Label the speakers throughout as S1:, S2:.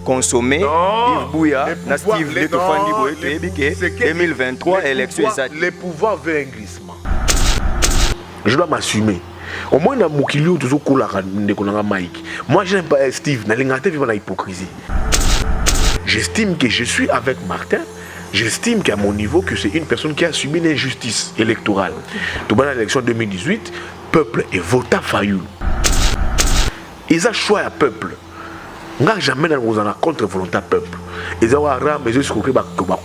S1: consommé Yves Bouya na Steve Leto Fandi Boy 2023 élection exacte.
S2: Les pouvoirs veulent un glissement. Je dois m'assumer. Au moins dans mon kilo toujours cool Mike. Moi j'aime pas Steve, na lingate vivre la hypocrisie. J'estime que je suis avec Martin. J'estime qu'à mon niveau, que c'est une personne qui a subi l'injustice électorale. Tout dans l'élection 2018, peuple est voté Fayoul. Ils ont choisi le peuple. Nous n'avons jamais contre volonté peuple. Ils ont ramé les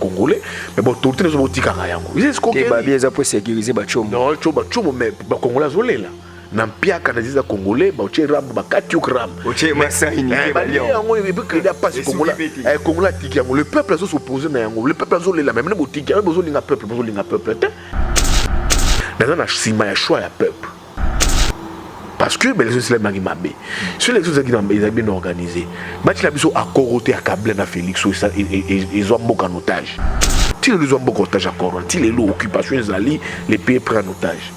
S2: Congolais, mais bon, tout le monde est ils ont escroqué.
S1: Ils ont sécuriser les
S2: non, mais les Congolais sont là. Nampia Canadien Congolais, Bauché Ram, Bakatiuk Ram. Le peuple a s'opposé à le peuple a la même boutique, il besoin d'un peuple, besoin d'un peuple. Dans un choix à peuple. Parce que les élections sont sur les élections sont bien organisées. Ils ont accordé à Kabila na Félix ils ont beaucoup en otage. Si les ont beaucoup en otage encore, si les occupations les pays prennent en otage.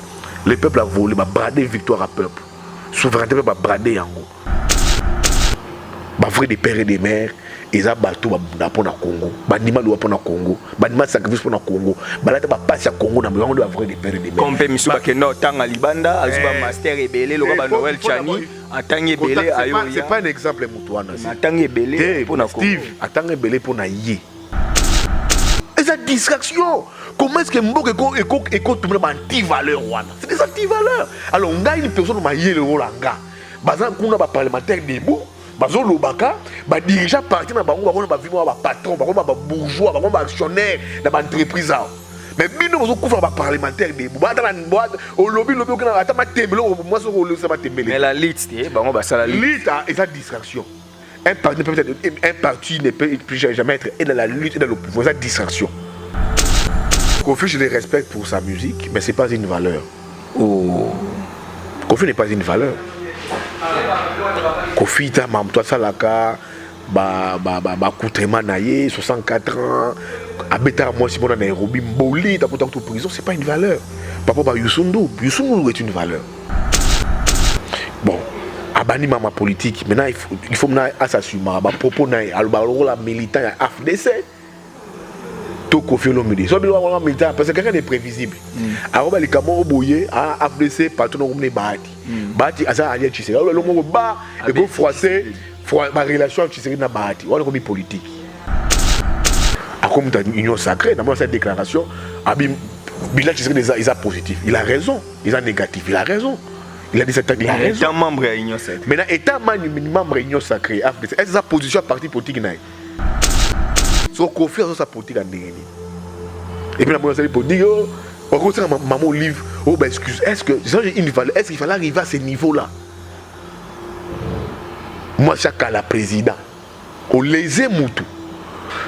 S2: Le peuple a volé, a bradé victoire à peuple. Souveraineté a bradé Yango. Vrai des pères et des mères, ils ont battu pour le Congo. Banima doit pour le Congo. Banima sacrifice pour le Congo. Banata va passer à Congo dans le monde de vrai des pères et des mères.
S1: Comme Misuba Keno Tanga Libanda, Azuba Master et Belé, le Roba Noël Chani, Atangé Belé, Ayoria.
S2: C'est pas un exemple Moutouana.
S1: Atangé Belé pour le Congo.
S2: Steve, Atangé Belé pour Naïe. Et cette distraction, comment est-ce que Mbok est anti-valeur? C'est des anti-valeurs. Alors, on a une personne qui a eu le Rolanga. Bazan kuna ba parlementaire debout, bazon lobaka, ba dirigeant parti na bango ba vivre ba patron, ba bourgeois, ba actionnaire dans ba entreprise. Mais bino bozo koufra ba parlementaire debout. Ba dans une boîte, au lobby okana ata ba tembelo, moi so ko le ça ba tembelo.
S1: Mais la liste, bango ba sala liste.
S2: Liste et sa distraction. Un parti ne peut plus jamais être et dans la lutte et dans le pouvoir, c'est distraction. Kofi, je le respecte pour sa musique, mais ce n'est pas une valeur. Kofi n'est pas une valeur. Kofi, ta mam, toi, Salaka, Koutrema Naye, 64 ans, Abeta, moi, si on a Nairobi, Mboli, t'as pourtant en prison, ce n'est pas une valeur. Papa, Youssundou est une valeur. Bon. Abani ma politique, maintenant il faut s'assumer. Propos la militant à FDC. Tout Kofi Olomide. So bilo militant parce que quelqu'un est prévisible. Alors les Cameroun boyé à FDC partout dans le Bahati. Bahati asa allié Tshisekedi. Alors le mot ba et go froisser ma relation avec Tshisekedi na Bahati. On est politique. À comme une union sacrée dans cette déclaration, Abim Bila Tshisekedi il a positif. Il a raison. Il a négatif. Il a raison. Il a dit cette il a raison.
S1: Étant membre de l'Union sacrée.
S2: Maintenant, étant membre de l'Union sacrée, est-ce que sa position à parti politique n'est pas? Son confiance dans sa politique en dernier. Et puis, la bonne pour dire, on continue à maman livre, oh ben excuse, est-ce qu'il fallait arriver à ce niveau-là? Moi, chaque la président, on les aime tout.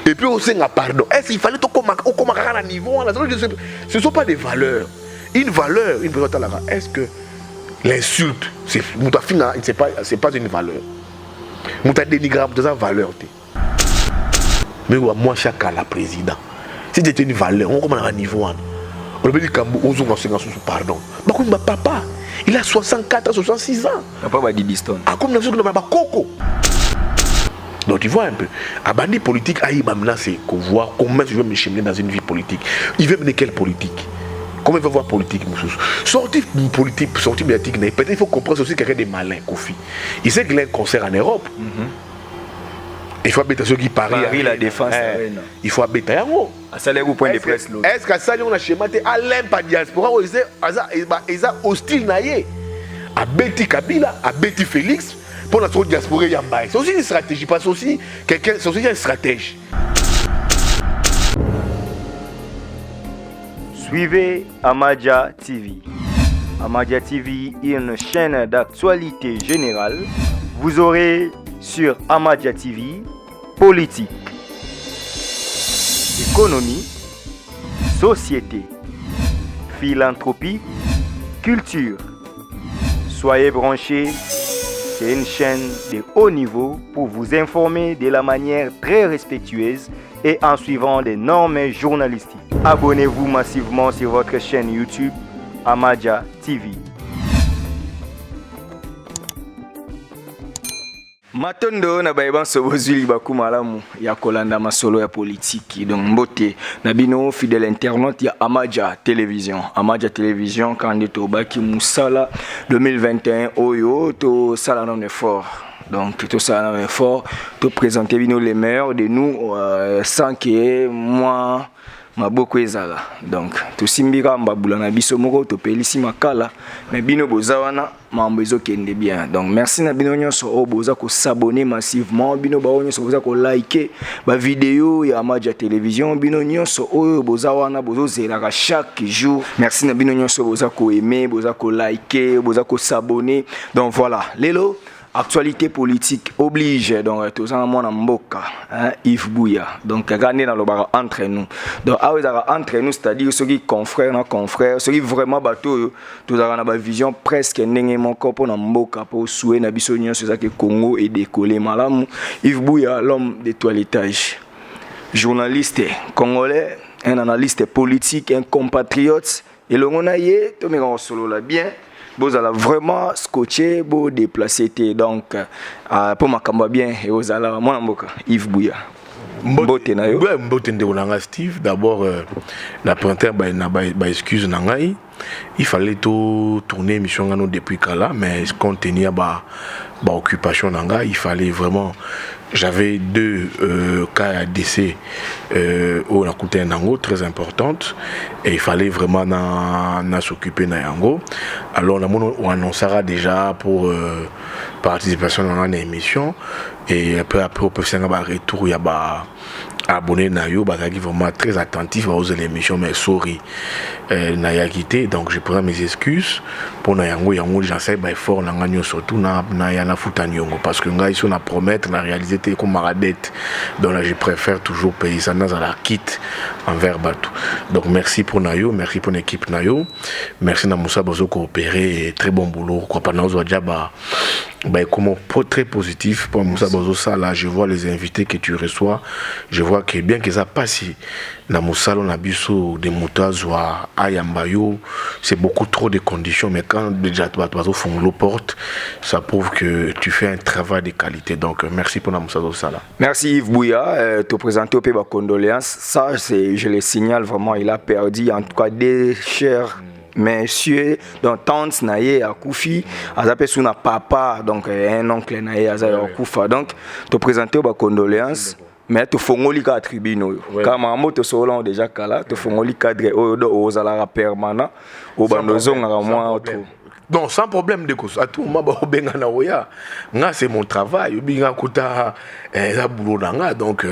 S2: Et puis, on sait pardon. Est-ce qu'il fallait qu'on à niveau là? Ce ne sont pas des valeurs. Une valeur, une valeur, est-ce que l'insulte, c'est pas une valeur. Mouta dénigrable de sa valeur. Mais moi, chaque la président. Si c'était une valeur, on commence à un niveau. On peut dire qu'on pardon. Papa, il a 64 ans, 66 ans.
S1: Papa va dire distant.
S2: Comme dans ce qu'on appelle Coco. Donc tu vois un peu. Abandi politique, c'est qu'on voit comment je veux me cheminer dans une vie politique. Il veut mener quelle politique? Comment il va voir politique, sortir politique, sortir médiatique, peut-être il faut comprendre aussi quelqu'un de malin, Kofi. Il sait qu'il a un concert en Europe. Il faut habiter ceux qui parient.
S1: La défense.
S2: Il faut habiter en haut. Est-ce que ça, on a schématé à l'impa diaspora, ils sont hostiles à Betty Kabila, à Betty Félix, pour notre diaspora Yambaye. C'est aussi une stratégie, parce que c'est aussi une stratégie.
S1: Suivez Amadia TV. Amadia TV est une chaîne d'actualité générale. Vous aurez sur Amadia TV politique, économie, société, philanthropie, culture. Soyez branchés, c'est une chaîne de haut niveau pour vous informer de la manière très respectueuse et en suivant des normes journalistiques. Abonnez-vous massivement sur votre chaîne YouTube Amadia TV. Matondo na baiban sobozuli bakumalamu ya kolanda masolo ya politique donc mbote na bino fidèle internaute ya Amadja Télévision quand to baki musala 2021 oyo to sala non effort donc tout ça un effort to présenter bino les meilleurs de nous sans que moi maboko ezala donc to simbira mbabula na biso moko to pelisi makala mais bino bozawana mambo ezokende bien donc merci na bino nyonso o boza ko s'abonner massivement bino ba nyonso boza ko liker ba vidéo ya Amadja Télévision bino nyonso o bozawana bozozela chaque jour merci na bino nyonso boza ko aimer boza ko liker boza ko s'abonner donc voilà lelo actualité politique oblige donc tous en mon mboka Yves Buya donc gagner dans le bar entre nous donc entre nous c'est-à-dire ceux qui confrères ceux qui vraiment bateau tous en ba vision presque ndenge moko pour na mboka pour souhaiter na biso nyonso ça que Congo est décollé malamu Yves Buya l'homme de toilettage journaliste congolais un analyste politique un compatriote et le monaye to me solo la bien vous allez vraiment scotcher, vous déplacer. Donc, pour ma camba bien, et vous allez mon amboka, Yves Buya.
S2: Mbote nde Steve. D'abord, la printemps, excuse nangai. Il fallait tout tourner mission depuis Kala, mais compte tenu de occupation nanga, il fallait vraiment. J'avais deux cas d'essai où on a coûté un ango très importante et il fallait vraiment s'occuper d'un ango. Alors on annoncera déjà pour participation dans l'émission et après on peut faire un retour. Il y a abonné Nayo, qui vraiment très attentif aux émissions, mais sorry, Naya quitté, donc je prends mes excuses pour Nayango, j'enseigne fort Nanganyo surtout Nayana Futanyongo parce que ils sont à promettre, à réaliser comme Maradette, donc là je préfère toujours payer ça dans la quitte envers Batou. Donc merci pour Nayo, merci pour l'équipe Nayo, merci Namoussa Bozo coopérer, très bon boulot, quoi pas nous comment très positif pour Moussa Bozo ça là, je vois les invités que tu reçois, je vois que bien que ça passe na Moussa on a biso des moutaz ou ayambayo, c'est beaucoup trop de conditions mais quand déjà toi font le porte, ça prouve que tu fais un travail de qualité. Donc merci pour Moussa Bozo là.
S1: Merci Yves Buya, te présenter au pays condoléances. Ça c'est je le signale vraiment, il a perdu en tout cas des chers Monsieur, donc tante naye à Koufi, azapé sous na papa, donc un oncle naye à Koufa. Donc, te présenter aux condoléances, mais te fongoli ka tribune. Quand maman te solon déjà kala, te fongoli cadre aux alara permanent, au bandozon à moi autre.
S2: Non, sans problème de cause. À tout moment, c'est mon travail. Donc,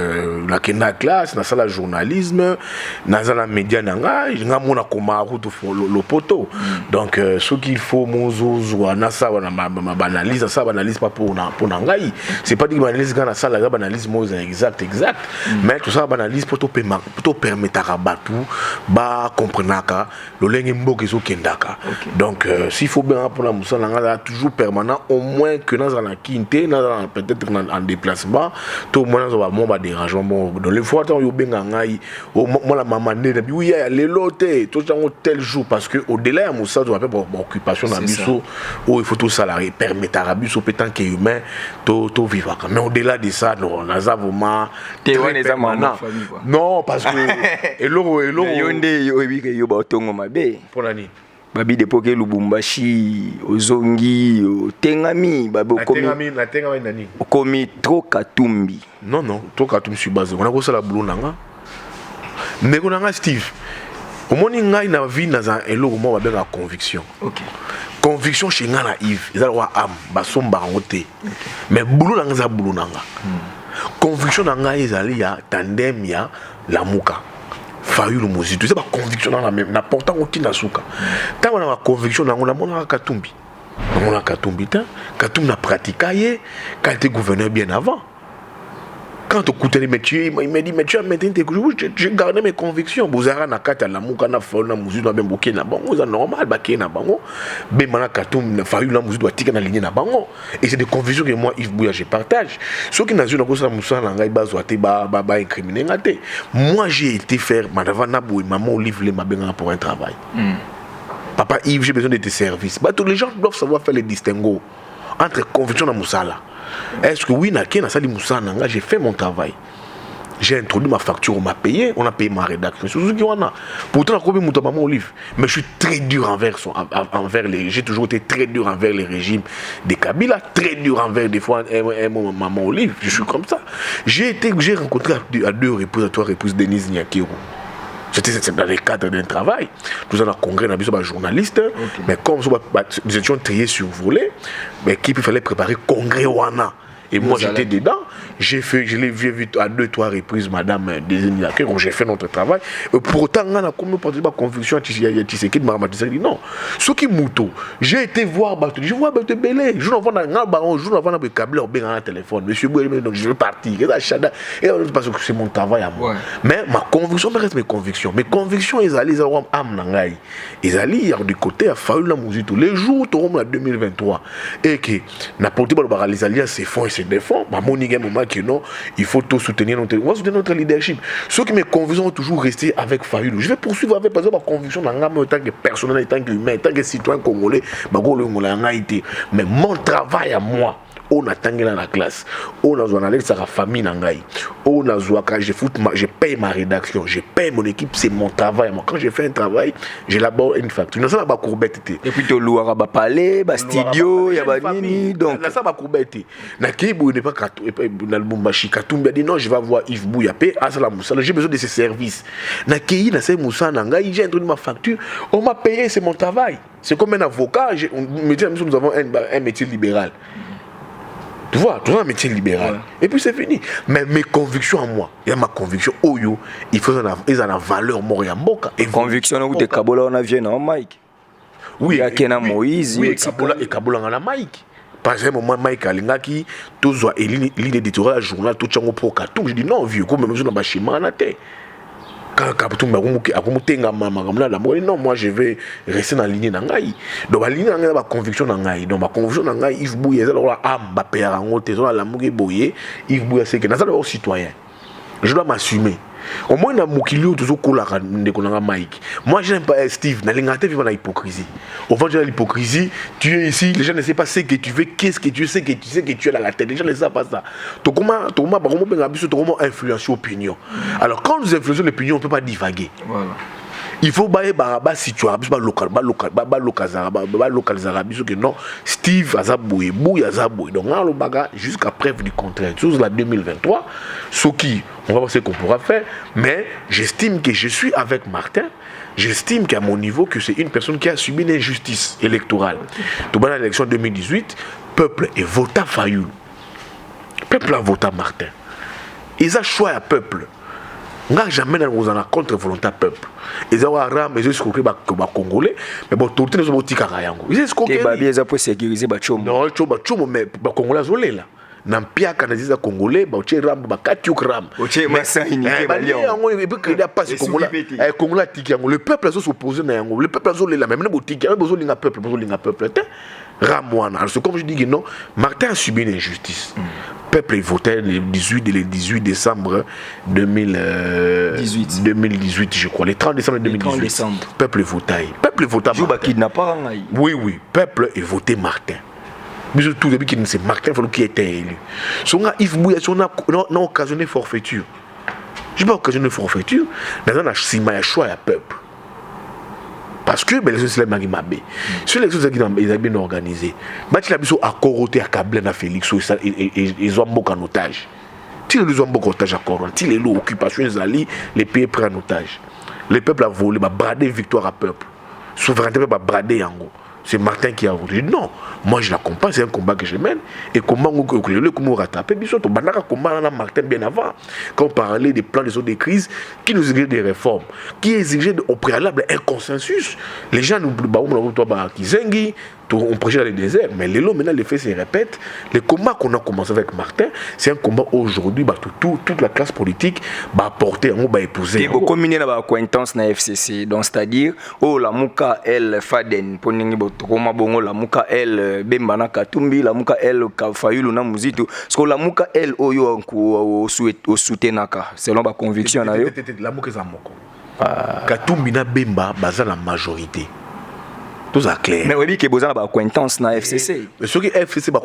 S2: la classe, dans la journalisme, dans la média, le poteau. Donc, ce qu'il faut, ma banalise, ça banalise pas pour Nangaï. C'est pas dire que banalise quand ça la banalise exact. Mais tout ça banalise pour permettre à Batou, comprendre le lengembo qui kendaka. Donc, s'il faut bien pour la Moussa Nanga toujours permanent au moins que dans la quinte peut-être en déplacement tout au moins on va dérangement bon dans les fois tant yo benga ngai moi la maman né oui il y a les lotés tout dans tel jour parce que au-delà de Moussa doit faire occupation dans biso où il faut tout salarié permettre à biso pétant que humain tout vivre mais au-delà de ça non na za vraiment non parce que eloro
S1: yonde yo ebike yo ba tongo mabe
S2: pour l'année
S1: babi depoke Lubumbashi ozongi tengami babi okomi trop katumbi
S2: non trop katumbi suis basé on a kosa la boulot nanga mais on a Steve au moins ngai na vie na za eloko mo ba benga conviction. OK. Conviction chez ngana Yves ils allent am ba somba ngote mais boulot nanga za boulot nanga conviction nanga ezali ya tandem ya lamuka fayu le musique tu sais pas conviction dans la même n'important aucun nasuka tant on a conviction dans on a katumbi katumbi na pratiqué quand était gouverneur bien avant quand on coûtait les métiers il m'a dit mais tu as maintenant j'ai gardé mes convictions bozara na kata la muka na fayu na musique na ben boké na bango c'est normal baké na bango ben mana katumbi na fayu na musique doit tika na ligne na bango et c'est des convictions que moi Yves Buya je partage ceux qui n'ont pas ça musa na ngai bazoate ba incriminer ngate moi j'ai été faire madavana boy maman livre les mabenga pour un travail Papa Yves j'ai besoin de tes services tous les gens doivent savoir faire les distinguo entre conviction et musala Est-ce que oui, j'ai fait mon travail. J'ai introduit ma facture, on m'a payé, on a payé ma rédaction. Pourtant, mais je suis très dur envers les. J'ai toujours été très dur envers les régimes des Kabila, très dur envers des fois maman Olive. Je suis comme ça. J'ai rencontré à 3 reprises Denise Nyakiro. C'était dans le cadre d'un travail. Nous avons un congrès, nous avons un journaliste, mais comme nous étions triés sur volet, mais il fallait préparer le congrès Wana. Et moi j'étais dedans, je l'ai vu à 2-3 reprises, madame Désigne, quand j'ai fait notre travail. Pourtant, on a comme une conviction à Tshisekedi, Maramatisé dit non. Ce qui mouto, j'ai été voir, je vois Bato Belé, je n'envoie un baron, je n'envoie un câble au bien téléphone. Monsieur Boué, donc je vais partir, parce que c'est mon travail à moi. Mais ma conviction reste mes convictions. Mes convictions, ils allaient avoir âme nangai. Ils allaient du côté à Fayoul la musique. Les jours, tout le 2023, et que n'importe quoi, les alliances se font et se défendent. Il faut tout soutenir notre leadership. Ceux qui me convictions ont toujours resté avec Fayoulou. Je vais poursuivre avec par exemple ma conviction en tant que personnel, en tant qu'humain, en tant que citoyen congolais. Mais mon travail à moi, on a tangué dans la classe, on a joué avec sa famille nangai, on a joué quand je paye ma rédaction, je paye mon équipe, c'est mon travail. Moi, quand je fais un travail, j'élabore une facture. Nous sommes à courbette. Et
S1: puis tu loues à palais, studio, il y a nini, donc.
S2: Là ça va courbette. Na Kibou n'est pas dans le Mumbashi. Katumbi a dit non, je vais voir Yves Bouyapé, Asala Moussala, j'ai besoin de ses services. Na Kei, na c'est Moussa nangai, j'ai introduit ma facture, on m'a payé, c'est mon travail. C'est comme un avocat, nous avons un métier libéral. Tu vois, toujours un métier libéral. Ouais. Et puis c'est fini. Mais mes convictions à moi, il y a ma conviction, Oyo, ils ont la valeur Moriamboka.
S1: Et conviction, où de Kabola, on a vu, non, Mike?
S2: Oui,
S1: il y a Kena Moïse.
S2: Oui, et Kabola, on a Mike. Par exemple, moi, Mike Alingaki, tout ça, et l'idée d'éditorat, journal, tout ça, on pro Katou. Je dis non, vieux, comme même, je n'ai pas chimé en tête. Non, moi je vais rester dans la ligne d'Angaï. Donc la ligne d'Angaï, ma conviction d'Angaï. Donc ma conviction d'Angaï, Yves Bouye, c'est la âme, ma père, la mougue Boye, Yves Bouye, c'est que nous sommes citoyens. Je dois m'assumer. Au moins, dans mon kilo, toujours cool à Mike. Moi, je n'aime pas Steve. Dans l'ingénieur, vivre dans l'hypocrisie. Au fond, de l'hypocrisie, tu es ici, les gens ne savent pas ce que tu veux, qu'est-ce que tu sais que tu sais que tu es dans la tête. Les gens ne savent pas ça. Comment influencer l'opinion. Alors, quand nous influençons l'opinion, on ne peut pas divaguer. Voilà. Il faut non Steve Azaboui Bouy Azaboui donc là le baga jusqu'à preuve du contraire sur la 2023 ce qui on va voir ce qu'on pourra faire mais j'estime que je suis avec Martin. J'estime qu'à mon niveau que c'est une personne qui a subi une injustice électorale. Tout dans l'élection 2018 peuple est voté Fayoulou. Peuple a voté Martin. Ils ont choisi à peuple. Nga jamais dans un contre volonté peuple. Ils ont ram ils ont escroqué ba congolais mais bon tout les autres tika yango. Ils escroqué.
S1: Ba bien za pour sécuriser ba chomo.
S2: Non, chomo mais ba congolais zolela. Na mpia kana ziza congolais ba oche ram ba katiuk ram.
S1: Oche masa inike ba lion.
S2: Yango il peut créer pas congolais. Congolais tika yango. Le peuple zo s'opposer na yango. Le peuple zolela même na botika, même bozo linga peuple, bozo linga peuple. Ramwana. Alors comme je dis que non, Martin a subi une injustice. Peuple votait le 18 décembre 2018, je crois. Le 30 décembre 2018. Peuple votait. Peuple votait Martin. Oui. Peuple est voté Martin. Mais tout depuis qu'il c'est Martin qui était élu. Son Yves Bouya, on a occasionné forfaiture. Je n'ai pas occasionné forfaiture. Dans un choix à peuple. Parce que les choses sont bien. Sur les choses ils ont bien organisé. Mathieu Labisso a corroté à Kabila na Félix et ils ont beaucoup en otage. Si les ont beaucoup en otage à Coran, si les occupations les pays prennent en otage. Le peuple a volé, a bradé victoire à peuple. Souveraineté a bradé en gros. C'est Martin qui a voulu. Non, moi je l'accompagne, c'est un combat que je mène. Et comment on rattraper on a combat Martin bien avant. Quand on parlait des plans des crises, qui nous exigeaient des réformes, qui exigeaient au préalable un consensus. Les gens nous disent on prêchait dans les déserts, mais maintenant les faits se répètent. Le combat qu'on a commencé avec Martin, c'est un combat aujourd'hui, toute la classe politique va porter, on va épouser.
S1: Et vous combinez la acquaintance na FCC, donc c'est-à-dire, la Mouka El Faden, la Mouka El Bembana Katumbi, la Mouka El Fayoulou na Muzito, parce que la Mouka El Oyo au soutenaka, selon ma conviction.
S2: La Mouka Zamoko. Katumbi na Bemba, basa la majorité. tout ça clair.
S1: Mais oui, que vous avez acquaintance dans FCC.
S2: Mais ceux qui FCC va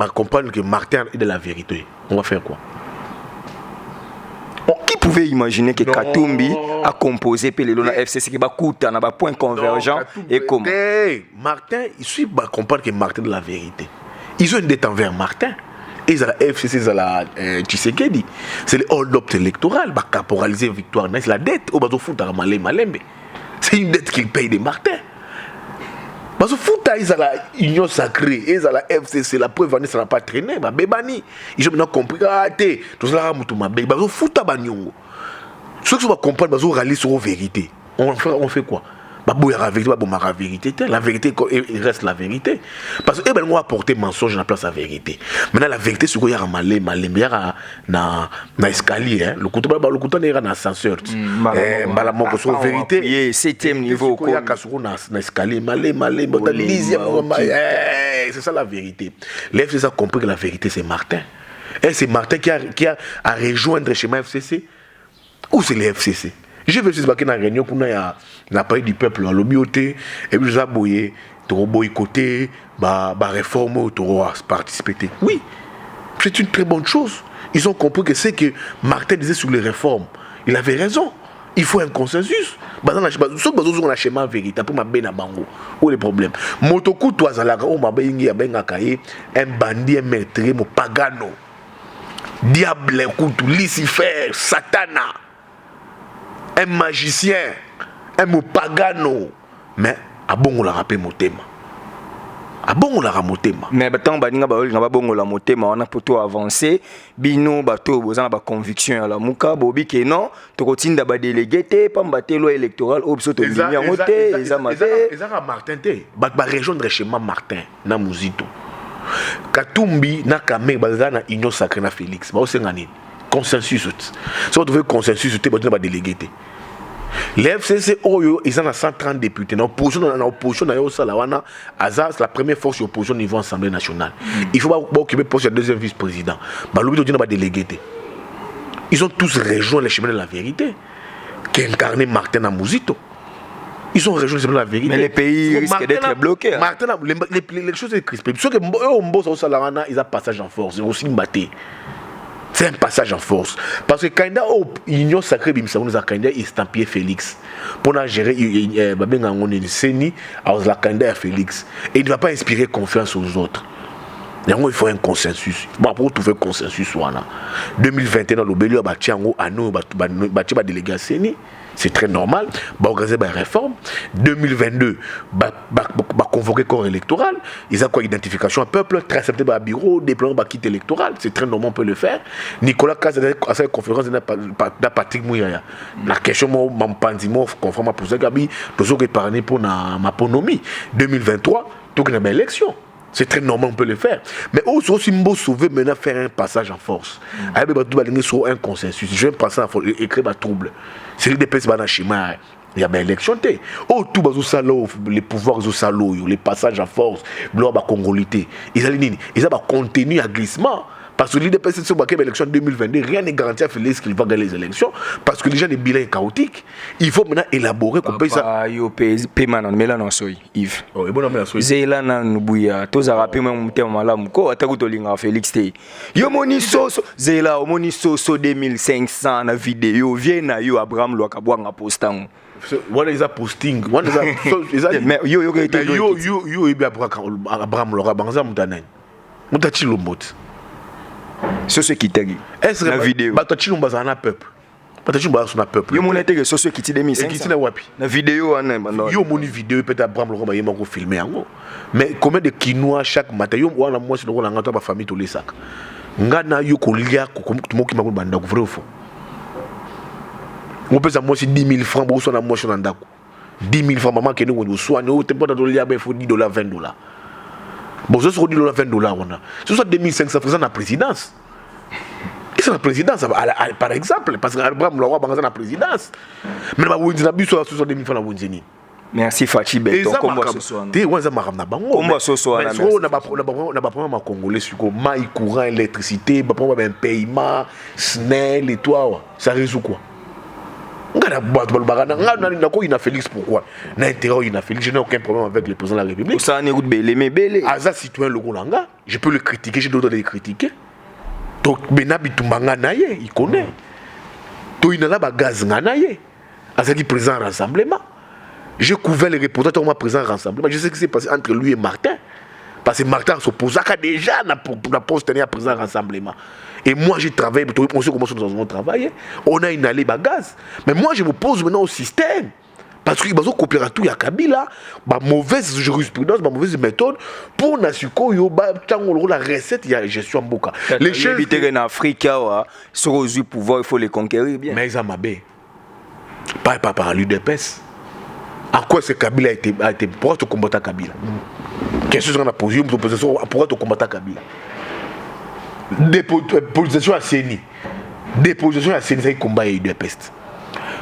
S2: comprendre que Martin est de la vérité. On va faire quoi?
S1: Qui pouvait imaginer que Katumbi a composé Pelelo na FCC qui va coûter un point convergent et comment?
S2: Martin, il suit comprendre que Martin est de la vérité. Ils ont une dette envers Martin. Et ils ont la FCC, ils ont la Tshisekedi. C'est le hold-up électoral, bah caporaliser victoire. C'est la dette. Au bateau foot à Malembe. C'est une dette qu'ils payent de Martin. Parce que foot ils ont la union sacrée, ils ont la FCC, la preuve ça n'a pas traîné, bah bébani. Ils ont maintenant compris tout ça mutuma bé. Parce que foot à nyongo. Ceux qui vont comprendre, bah rallier sur la vérité. On fait quoi? Bah la vérité, bah la vérité, la vérité reste la vérité. Parce que on va apporter mensonge dans la place la vérité. Maintenant la vérité c'est qu'il y a malé na escalier, le couteau n'est pas dans ascenseur. Mbala moko sur vérité.
S1: 7e niveau
S2: il y a kasuro na escalier malé c'est ça la vérité. L'FCC a compris que la vérité c'est Martin. Et c'est Martin qui a à rejoindre chez ma FCC. Où c'est les FCC? Je vais juste dans la réunion pour la parole du peuple en l'obioté et puis je vais boycotter la réforme pour participer. Oui, c'est une très bonne chose. Ils ont compris que c'est que Martin disait sur les réformes. Il avait raison. Il faut un consensus. Sauf que nous avons un schéma véritable pour ma bango. Où est le problème? Motoku toi zalaka o mabengi abenga kaye un bandit un maître mo pagano. Diable kutu Lucifer, Satana. Un magicien, un mot pagano, mais à bon on l'a rappelé motema. À bon on l'a ramotema.
S1: Mais tant baninga ba oli bon la motema on a plutôt avancé. Bino bato bozana ba conviction à la muka bobi que non, to kotinda ba délégué te pambate loi électorale obso to limi en moté,
S2: ezaka Martin te. Ba rejoindre chez Martin na Muzito. Katumbi na Kame bazana union sacrée na Félix. Ba osenga nini? Consensus. Si on trouve consensus, tu vas déléguer. Les FCC, ils ont 130 députés. Dans l'opposition, c'est la première force d'opposition au niveau de l'Assemblée nationale. Il faut pas occuper le poste de deuxième vice-président. L'objet de déléguer. Ils ont tous rejoint les chemins de la vérité. Qui incarné Martin Amuzito. Ils ont rejoint les chemins de la vérité.
S1: Mais les pays risquent d'être bloqués.
S2: Martin, les choses sont crispées. Ceux qui ont ils ont passage en force. Ils ont aussi battu. C'est un passage en force. Parce que quand il y a l'union sacrée, il y a estampillé Félix. Pour gérer Seni, la candidat Félix. Et il ne va pas inspirer confiance aux autres. Il faut un consensus. Pour trouver un consensus, 2021, le Bélio a délégué à Seni. C'est très normal. Organiser une réforme. 2022, convoquer le corps électoral. Ils ont quoi? Identification à peuple, très accepté par le bureau, déploiement de kit électoral. C'est très normal, on peut le faire. Nicolas Kaz a cette conférence de Patrick Mouyaya. La question, je conforme à poser Gabi, nous avons épargné pour ma ponomie. 2023, tout qu'il y a une élection. C'est très normal, on peut le faire. Mais aussi, il faut sauver maintenant faire un passage en force. Avec un consensus. Je vais passer en force et créer un trouble. C'est l'IDPS dans le schéma. Il y a une élection. Les pouvoirs, les passages en force, la congolité. Ils ont un contenu à glissement. Parce que l'IDPS, c'est une élection 2022, rien n'est garanti à Félix qu'il va gagner les élections. Parce que les gens, les bilans sont chaotiques. Il faut maintenant élaborer qu'on paye ça.
S1: Yves. Zéla nan bouya. Tous rappelé même malam ko atakutolinga Félix te. Yo moni soso Zéla moni soso 2500 na vidéo vient na yo Abraham Lwakabwanga postant.
S2: Voilà ils a posting.
S1: Mais yo
S2: Abraham Lwakabwanga mutanen. Mutati lombot.
S1: C'est ce qui t'a dit.
S2: Est-ce que
S1: la vidéo
S2: Batachi Lumbaza na peuple. Batachi Lumbaza na peuple.
S1: Yo monete que c'est ce qui t'a dit 2500. La vidéo
S2: yo moni vidéo peut-être Abraham Lwakabwanga yema ko filmer yango. Mais combien de quinoa chaque matin yo wana moi c'est donc na ngata ba famille to les sacs. Ngana yo ko lia ko moki makul banda ko vrai ou faux. On peut ça moi c'est 10 000 francs pour son moi sur ndako. 10 000 francs maman que nous on soigne au tempo dans lia ben faut $10 $20. Bon, ce sera $10 $20. Ce soit 2500 francs dans la présidence. Et c'est la présidence, par exemple, parce qu'Abraham Lwakabwanga est dans la présidence. Mais on a vu sur 2000 francs.
S1: Merci Fachi Beto. Comment ce soit?
S2: Comment ce soit? On a pas problème à Congolais sur maï, courant, électricité, on a un paiement, SNEL et tout. Ça résout quoi? Il a Félix pourquoi? Il a Félix, je n'ai aucun problème avec le président de la République.
S1: Ça n'est pas
S2: Aza citoyen le Golanga, je peux le critiquer, j'ai le droit de le critiquer. Donc Benabi Tumbanga naye, il connaît. Donc il a là gaz naye. Aza qui présent un rassemblement. J'ai couvert les reportages on m'a présent un rassemblement. Je sais ce qui s'est passé entre lui et Martin. Parce que Martin s'oppose déjà la poste tenir à présent un rassemblement. Et moi j'ai travaillé, on sait comment nous avons travaillé. On a inhalé gaz. Mais moi je me pose maintenant au système. Parce qu'il y a des coopérateurs, il y a Kabila, mauvaise jurisprudence, mauvaise méthode pour n'assurer la recette, il y a gestion boka.
S1: Les chefs en Afrique, sur le pouvoir, il faut les conquérir bien.
S2: Mais ils ont mabé. Pas par l'UDPS. À quoi ce Kabila a été pourquoi tu combattes Kabila? Qu'est-ce qu'on a posé? Pourquoi tu combattes Kabila? Déposition à CENI. Déposition à CENI, c'est combat l'UDPS.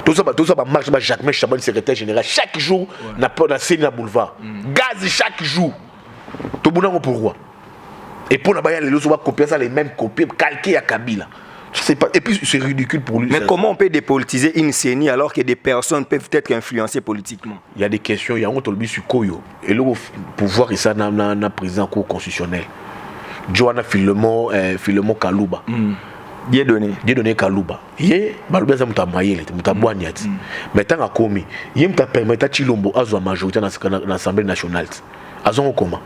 S2: Tout ça marche, Jacques Chaban, secrétaire général, chaque jour, na CENI na boulevard. Gaz chaque jour. Tout le monde pourquoi? Et pour la baille, les autres, on va copier ça, les mêmes copies, calquer à Kabila. Et puis c'est ridicule pour lui.
S1: Mais comment on peut dépolitiser une CENI alors que des personnes peuvent être influencées politiquement?
S2: Il y a des questions, il y a un autre sur Koyo. Et le pouvoir, il y a un président cour constitutionnel. Johanna Philemon Kalouba. Dieudonné Kalouba. Yé, Balouba ça muta maïle, muta boignat. Mais tant à commis, yé muta permettre Chilombo à la majorité dans l'Assemblée nationale. Azon comment?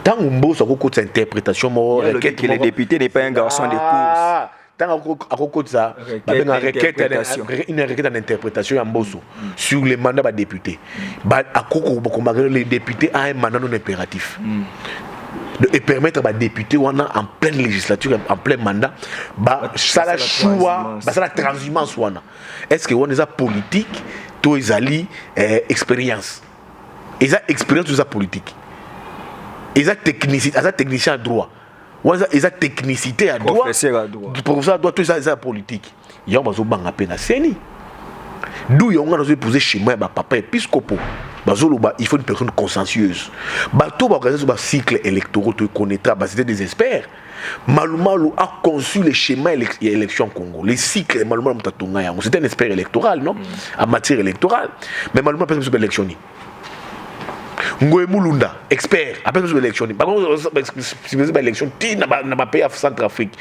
S2: Tant on ça côté interprétation
S1: que le député n'est pas un garçon de course.
S2: Tant à côté ça, une requête en interprétation en bosso sur les mandats des députés. À côté les députés ont un mandat non impératif. Et permettre aux députés en pleine législature, en plein mandat, ça la choix, ça la transhumance. Est-ce que on est politique, tout est expérience. Ils ont expérience de sa politique. Ils ont technicien à droit. Ils ont technicité à droit.
S1: Professeur à droit.
S2: Professeur à droit, tout ça est politique. Il y a un peu de CENI. D'où il y a un posé chez moi, papa épiscopo. Il faut une personne consciencieuse. Tout le cycle électoral, tu connaîtras, c'était des experts. Malou a conçu les schémas élection Congo. Les cycles, Malou c'était un expert électoral, non? En matière électorale. Mais Malou a pas besoin d'électionner. Ngoé Moulunda, expert, après besoin d'électionner. Par contre, si vous avez l'élection, tu n'as pas payé à Centrafrique.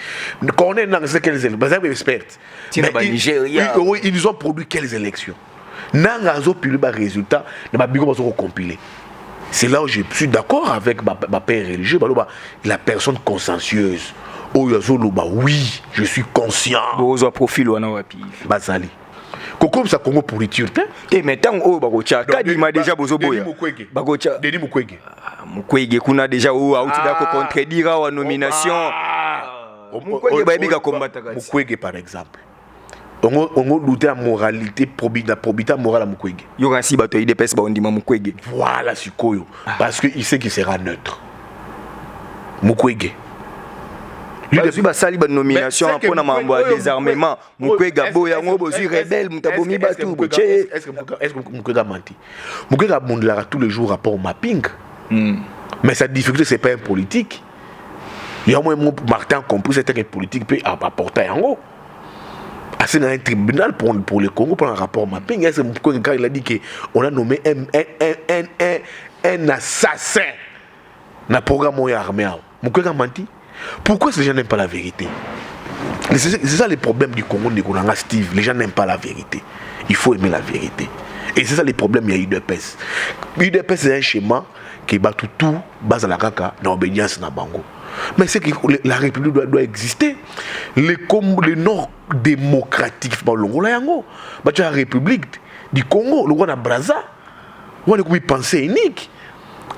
S2: Quand on est dans ces quelles élections, vous avez expert. Ils nous ont produit quelles élections? Nangazo publie les résultats, n'a pas compilé. C'est là où je suis d'accord avec ma père religieux, la personne consciencieuse. Oui, je suis conscient.
S1: Vous avez profil ou non?
S2: Bazali. Comme ça, Congo pourriture.
S1: Et maintenant, Kadima déjà Bozoboya.
S2: Denis Mukwege.
S1: Mukwege, kuna déjà où a contredire la nomination.
S2: Mukwege, par exemple. On doute la moralité, la probité morale à Mukwege.
S1: Il y aura si bateau de pèse bandima Mukwege.
S2: Voilà, c'est quoi. Parce qu'il sait qu'il sera neutre. Mukwege.
S1: Je suis basali ba nomination pour na mambo désarmement. Mukwege boya ngo bozu rebelle mutabomi batu.
S2: Est-ce que Mukwege a menti? Mukwege a mondlara tous les jours rapport au mapping. Mais sa difficulté c'est pas un politique. Il y a moins Martin a compris c'était un politique peut apporter en haut. C'est dans un tribunal pour le Congo pour un rapport mapping. Est-ce que quand il a dit qu'on a nommé un assassin dans le programme armé? Mukwege a menti? Pourquoi ces gens n'aiment pas la vérité? C'est ça le problème du Congo de Konanga Steve. Les gens n'aiment pas la vérité. Il faut aimer la vérité. Et c'est ça le problème, il y a UDPS. UDPS c'est un schéma qui bat tout base à la caca dans l'obédience dans Bango. Mais c'est que la République doit exister. Le nord démocratique, par le Rwanda, la République du Congo, le Rwanda Brazza, on a une pensée unique.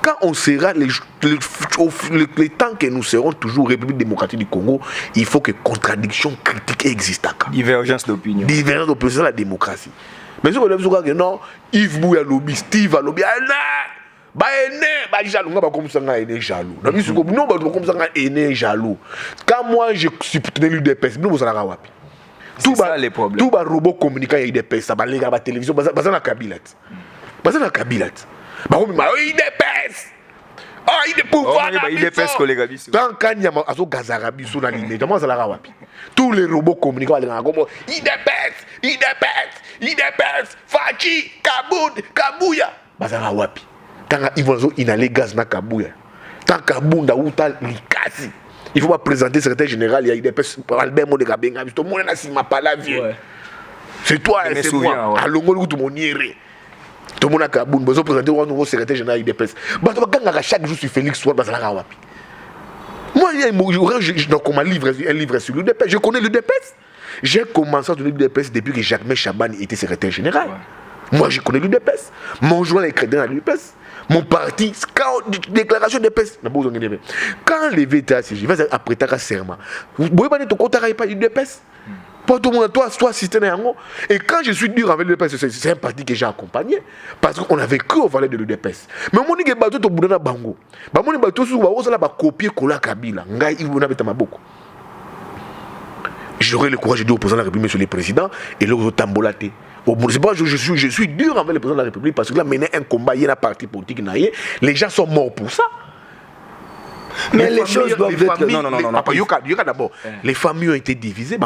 S2: Quand on sera le temps que nous serons toujours République démocratique du Congo, il faut que contradiction critique existe.
S1: Divergence d'opinion.
S2: Divergence d'opinion, c'est la démocratie. Mais si on a dit que non, Yves Bouya lobby, Steve a lobby, jaloux. Quand moi je soutiens l'UDPS, nous allons avoir
S1: tout les problèmes.
S2: Tout le robot communiquant avec l'UDPS, ça va aller à la télévision, ça va Kabila. Ça va Kabila. UDPS. Oh, il est pouvoir. Tant qu'il y a un Gazarabi sur la ligne, tous les robots communiquant avec l'UDPS. IDPS, Fachi, Kaboud, Kabouya. Bazara wapi. Tant qu'ils vont inhaler gaz na Kabouya. Tant Kabounda ou tal likasi. Il faut pas présenter secrétaire général, il y a IDPS, Albert Modekabenga, tout le monde n'a pas parlé vieux. C'est toi et c'est moi. À l'ongolo tout le monde y tout le monde a Kaboun, besoin de présenter un nouveau secrétaire général IDPS. Chaque jour sur Félix Soir, Bazara wapi. Moi, je dois comme un livre sur l'UDPS. Je connais l'UDPS. J'ai commencé à donner l'UDPS depuis que Jacques Chaban était secrétaire général. Ouais. Moi, je connais l'UDPS. Mon journal est crédit à l'UDPS. Mon parti, quand déclaration d'UDPS, quand les VTACG, je vais après ta serment. Vous pouvez pas dire que tu n'as pas l'UDPS. Pas tout le monde, toi, assisté. Et quand je suis dur avec l'UDPS, c'est un parti que j'ai accompagné. Parce qu'on avait cru au valet de l'UDPS. Mais mon nigga bateau to boudana bango. Ba mon bateau sous bateau la ba copier coller Kabila. Ngai il na beta maboko. J'aurais le courage de dire au président de la République, monsieur le président, et le tambolaté. Je suis dur avec le président de la République parce que là, mener un combat, il y a un parti politique, les gens sont morts pour ça.
S3: Mais les choses doivent être...
S2: Non. D'abord, les familles ont été divisées.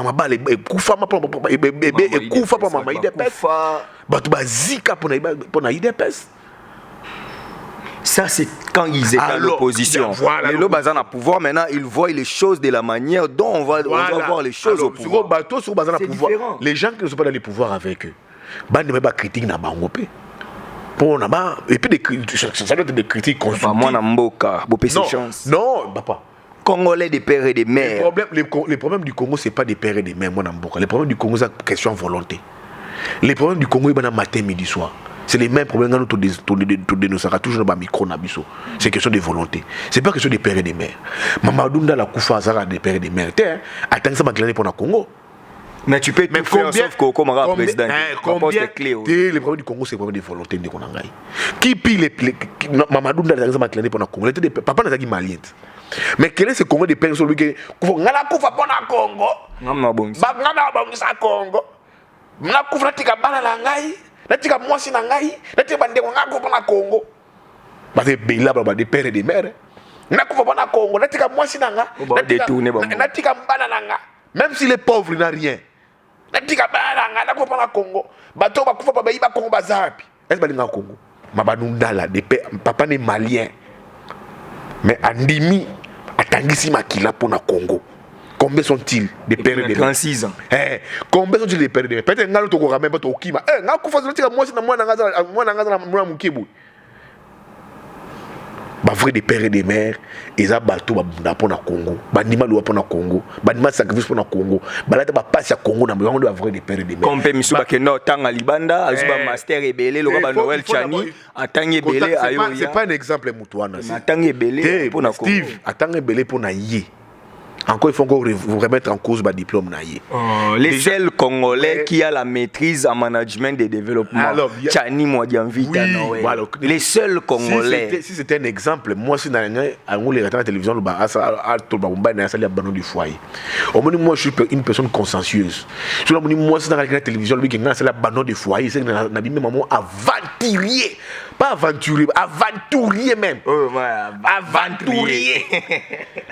S3: Ça, c'est quand ils étaient à l'opposition. Les Lobazan à pouvoir, maintenant, ils voient les choses de la manière dont on va voir les choses au pouvoir.
S2: C'est différent. Les gens qui ne sont pas dans les pouvoirs avec eux, ils ne sont pas critiques dans le et puis ça doit être des critiques constructives.
S3: Moi, Namboka,
S2: non, papa.
S3: Congolais des pères et des mères.
S2: Les problèmes du Congo, ce n'est pas des pères et des mères, moi, Namboka. Les problèmes du Congo, c'est une question de volonté. Les problèmes du Congo, c'est matin, midi, soir. C'est les mêmes problèmes que nous dénonçons toujours dans le micro. C'est question de volonté. Ce n'est pas question des pères et des mères. Mamadou Nda la Koufa Zara des pères et des mères. Attends, ça m'a clairé pour le Congo.
S3: Mais tu peux tout faire sauf qu'au Mara président.
S2: Combien les problèmes du Congo, c'est les problèmes de volonté de Konangaï. Qui pile Mamadou Nda ça m'a clairé pour le Congo. Papa n'a pas dit malien. Mais quel est ce Congo de pères sur lui qui ngala kufa pour le Congo?
S3: Ngamna bongi.
S2: Ba ngana bongi sa Congo. Mna kufa tika bana la ngai. Natika mwasi na ngai, natika bandeko ngako pour le Congo. Parce que Bela baba des pères et des mères. Nakufa pour le Congo, natika mwasi na nga. Natika mbana na nga. Même si les pauvres n'ont rien. Natika bana nga nakufa pour le Congo. Bato ba kufa baba iba Congo bazapi. Est-ce que le Congo? Mabanundala des pères, papa n'est malien. Mais Andimi atangisi makila pour le Congo. Combien sont-ils des pères et des mères?
S3: 36 ans.
S2: Combien sont-ils des pères et des mères? Peut-être que tu as même pas au Kima. Vrai des pères et des mères, ils ont battu pour le Congo. Banima doit pour le Congo. Banima sacrifice pour le Congo. Balata va passer à Congo dans le monde vrai des pères et des mères.
S3: Comme Misuba Keno Tanga Libanda, Azuba Master et Belé, le Robert Noël Chani, Atangé Belé, Ayoya.
S2: C'est pas un exemple Moutouana.
S3: Atangé Belé pour le Congo.
S2: Steve, Atangé Belé pour Naïe. Encore, il faut encore vous remettre en cause le diplôme naïe.
S3: Les seuls Congolais qui a la maîtrise en management des développements. Chani Mwadianvita. Les seuls Congolais.
S2: Si c'était un exemple, moi, si dans la télévision, du foyer. Moi, je suis une personne consciencieuse. Moi, si dans la télévision, c'est l'abandon du foyer. C'est un aventurier. Pas aventurier, aventurier même. Aventurier.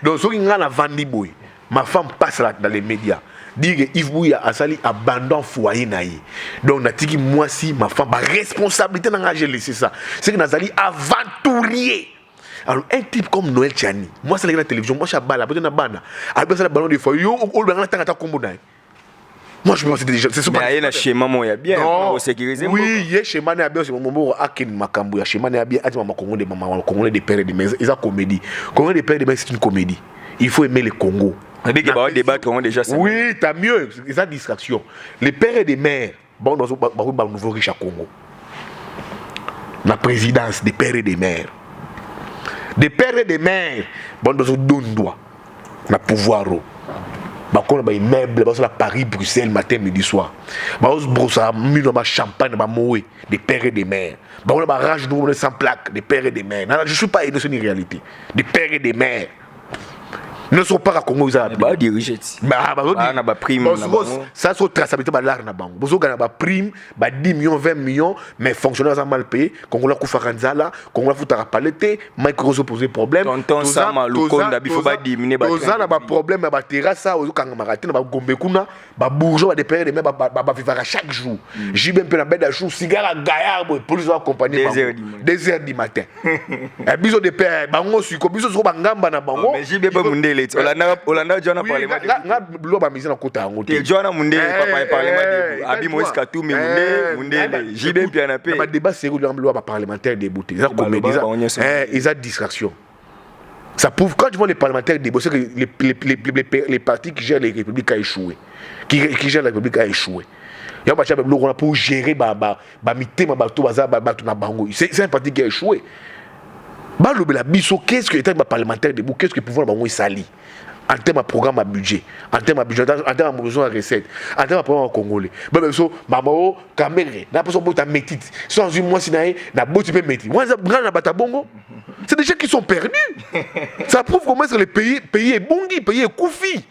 S2: Donc, ce qui est aventurier. Ma femme passe là dans les médias. Dit que Yves Bouya a sali abandon foyer naïe. Donc na tiki moi si ma femme ba responsabilité n'a j'ai laissé ça. C'est que nazali aventurier. Alors un type comme Noël Tchani, moi c'est la télévision, moi je bala, peut-être na bana. Avec ça ballon de foyer, yo on le tanga ta combo naïe. Moi je pense que c'est déjà c'est super.
S3: Mais il y a schéma moi ya bien pour sécuriser.
S2: Oui, il y a schéma na bien c'est mon mot akin makambu ya schéma na bien ati mama Congo de mama Congolais des pères et des mères, ils a comédie. Congo des pères et des mères c'est une comédie. Il faut aimer le Congo.
S3: Déjà,
S2: oui, t'as mieux, c'est ça distraction. Les pères et les mères, bon, dans le nouveau riche à Congo. La présidence des pères et des mères. Des pères et des mères, bon, dans le doigt, le pouvoir. Bah, on a des meubles, bah, Paris, Bruxelles, matin, midi, soir. Bah, on a mis champagne, bah, moué, des pères et des mères. Bah, on a rage sans plaque, des pères et des mères. Non, je ne suis pas aidé sur une réalité. Des pères et des mères. ne sont pas à Congo ils
S3: bah diriger
S2: na ba prime ça c'est traçabilité ba l'art na bango bozo gana ba prime ba 10 millions 20 millions mais fonctionnaires sont mal payés Congo ku faranzala Congo futa palete micro poser problème
S3: tonton sama lokonda bifo ba diminuer ba
S2: toza na ba problème ba terrasse ozo kanga makati na ba gombe kuna ba bourgeois ba dépendre mais ba vivre chaque jour jibe mpe na beda jour cigare gaillard police accompagner 2 heures du matin et biso de père bango suko biso so bangamba na bango
S3: mais jibe ba mundele Olanda Joana parlement
S2: nga lo ba mise na kota yango
S3: te Joana mundele papa parlement de abi Moïse Katumbi mundele jibe pia na pe
S2: ba débat sérieux lo ba parlementaire débuté ça comédie ils ont distraction. Ça prouve quand tu vois les parlementaires débossés que les partis qui gèrent les républiques a échoué qui gèrent la république a échoué. Il y a pas de bloc pour gérer c'est un parti qui a échoué. Qu'est-ce que l'État parlementaire debout, qu'est-ce que le pouvoir est sali en termes de programme à budget, en termes de budget, en termes de besoin de recettes, en termes de programme congolais. Mamao, Caméré, n'a pas son bot à métit. Sans une mois, si n'a pas de métit. Moi, c'est des gens qui sont perdus. Ça prouve comment est-ce que le pays est bongi, le pays est koufi.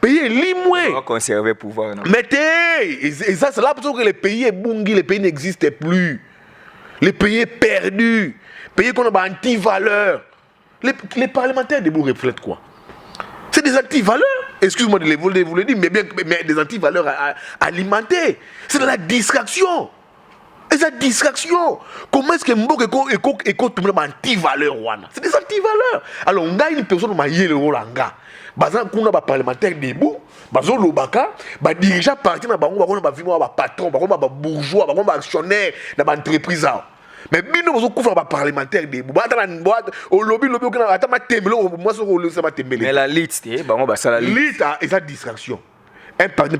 S2: Pays est limoué.
S3: On va conserver le pouvoir.
S2: Mettez. Et ça, c'est là pour que le pays est bongi, le pays n'existe plus. Le pays est perdu. Le pays qu'on a anti-valeurs. Les parlementaires debout reflètent quoi? C'est des anti-valeurs. Excuse-moi de vous le dire, mais des anti-valeurs alimentées. C'est de la distraction. Et cette distraction, comment est-ce que Mbok est tout le monde anti-valeur? C'est des anti-valeurs. Alors, on a une personne qui a eu le rôle en gars. Bazan kuna ba parlementaire debout, bazo lobaka, ba dirigeant parti na bango ba vivre ba patron, ba bourgeois, ba actionnaire na ba entreprise. Mais bino bazo kufa ba parlementaire debout. Ba ta na boîte au lobby okina ata ma tembelo moi so le ça ma tembele.
S3: Mais la liste bango ba sala
S2: liste et sa distraction. Un parti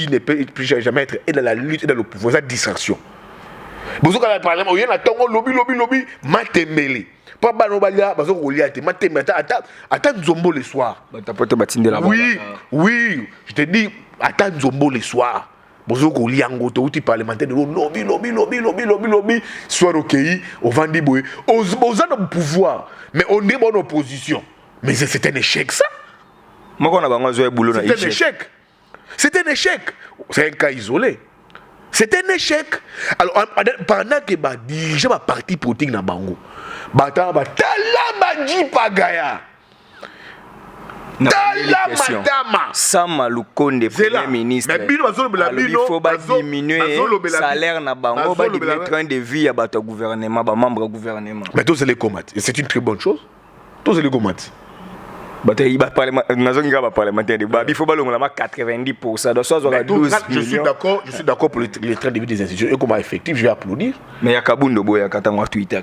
S2: ne peut plus jamais être et dans la lutte et dans le pouvoir, c'est distraction. Bozo ka parlement, il y a tongo lobby ma tembele. Pas banobalia bazo goliath mateme ata nzombo le soir oui je te dis ata nzombo le soir bozo goliango to uti parlementaire de lobby soir au pays au vandi boy aux no pouvoir mais on est en opposition mais c'est un échec ça
S3: moi on a bango zo boulot na
S2: échec c'est un échec c'est un cas isolé. C'est un échec. Alors, pendant que les dirigeants de parti politique na bango, Talamaji Pagaya. Talamadama.
S3: Sama Lukonde, Premier ministre.
S2: Mais il
S3: faut diminuer le salaire na bango, diminuer le train de vie à le gouvernement, membre du gouvernement.
S2: Mais tous les combattre. C'est une très bonne chose. Tous les combattre.
S3: Il faut parlementaire de il faut 90%.
S2: Je suis d'accord pour les trains de vie des institutions et comment effectif, je vais applaudir.
S3: Mais il y a Kabundo Boya Katangwa Twitter.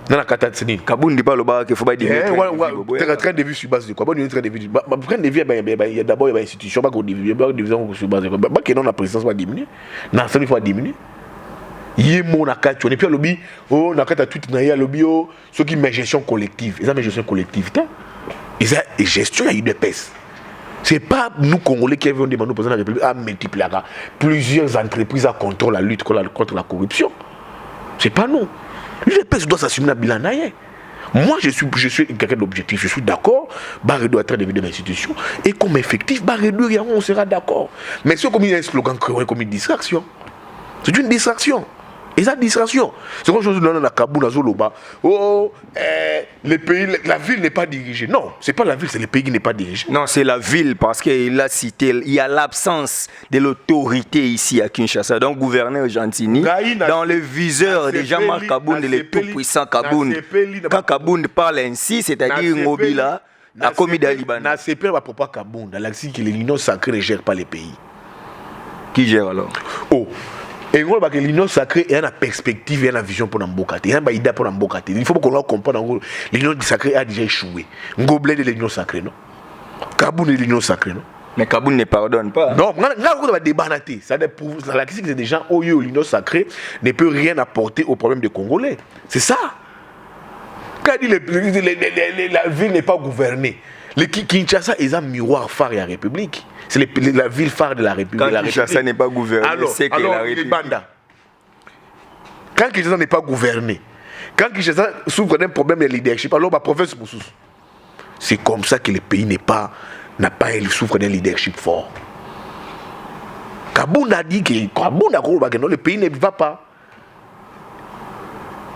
S2: Non, la Katatini.
S3: Kabundi pas le bar qu'il faut pas dire.
S2: Un train de vie sur base de quoi? Bon, un train de vie. Train de vie, il y a d'abord une institution, pas qu'on divise, pas division sur base de quoi. Pas que non, la présidence va diminuer. Non, ça il faut diminuer. Yémo nakati on est puis lobby oh nakata tout na ya lobby oh ceux qui met gestion collective ils ont une gestion collective ils ont une gestion il y a eu de pèse c'est pas nous Congolais qui avons demandé au président de la République à multiplier plusieurs entreprises à contrôler la lutte contre la corruption c'est pas nous l'UDPS doit s'assumer la bilan naïe. Moi je suis quelqu'un d'objectif, je suis d'accord, Barre doit être devenu de l'institution et comme effectif Barre on sera d'accord mais c'est comme il y a un slogan comme une distraction c'est une distraction. Et ça distraction. C'est comme chose dans la Kaboul, à Zoloba. Oh, le pays, la ville n'est pas dirigée. Non, c'est pas la ville, c'est le pays qui n'est pas dirigé.
S3: Non, c'est la ville parce qu'il a cité, il y a l'absence de l'autorité ici à Kinshasa. Donc, gouverneur Gentini, dans le viseur de Jean-Marc Kabound, le tout-puissant Kabound. Quand Kabound parle ainsi, c'est-à-dire Mobila, a commis des Libanais.
S2: Na CP va pas Kabound, la que l'union sacrée ne gère pas les pays.
S3: Qui gère alors?
S2: Oh. Et on voit que l'union sacrée il y a une perspective, il y a une vision pour Mbokate, il y a une idée pour Mbokate. Il faut qu'on comprenne l'union sacrée a déjà échoué. Ngoblé de l'union sacrée, non? Kabound de l'union sacrée, non?
S3: Mais Kabound ne pardonne pas.
S2: Non, on va débarrasser. Ça prouve la critique c'est des gens où l'union sacrée ne peut rien apporter au problème des Congolais. C'est ça. Quand il dit la ville n'est pas gouvernée. Le Kinshasa est un miroir phare de la République. C'est la ville phare de la République.
S3: Quand Kinshasa n'est pas gouverné, c'est que la République.
S2: Quand Kinshasa n'est pas gouverné, quand Kinshasa souffre d'un problème de leadership, alors la province Moussous. C'est comme ça que le pays n'a pas il souffre d'un leadership fort. Kaboun a dit que le pays ne va pas.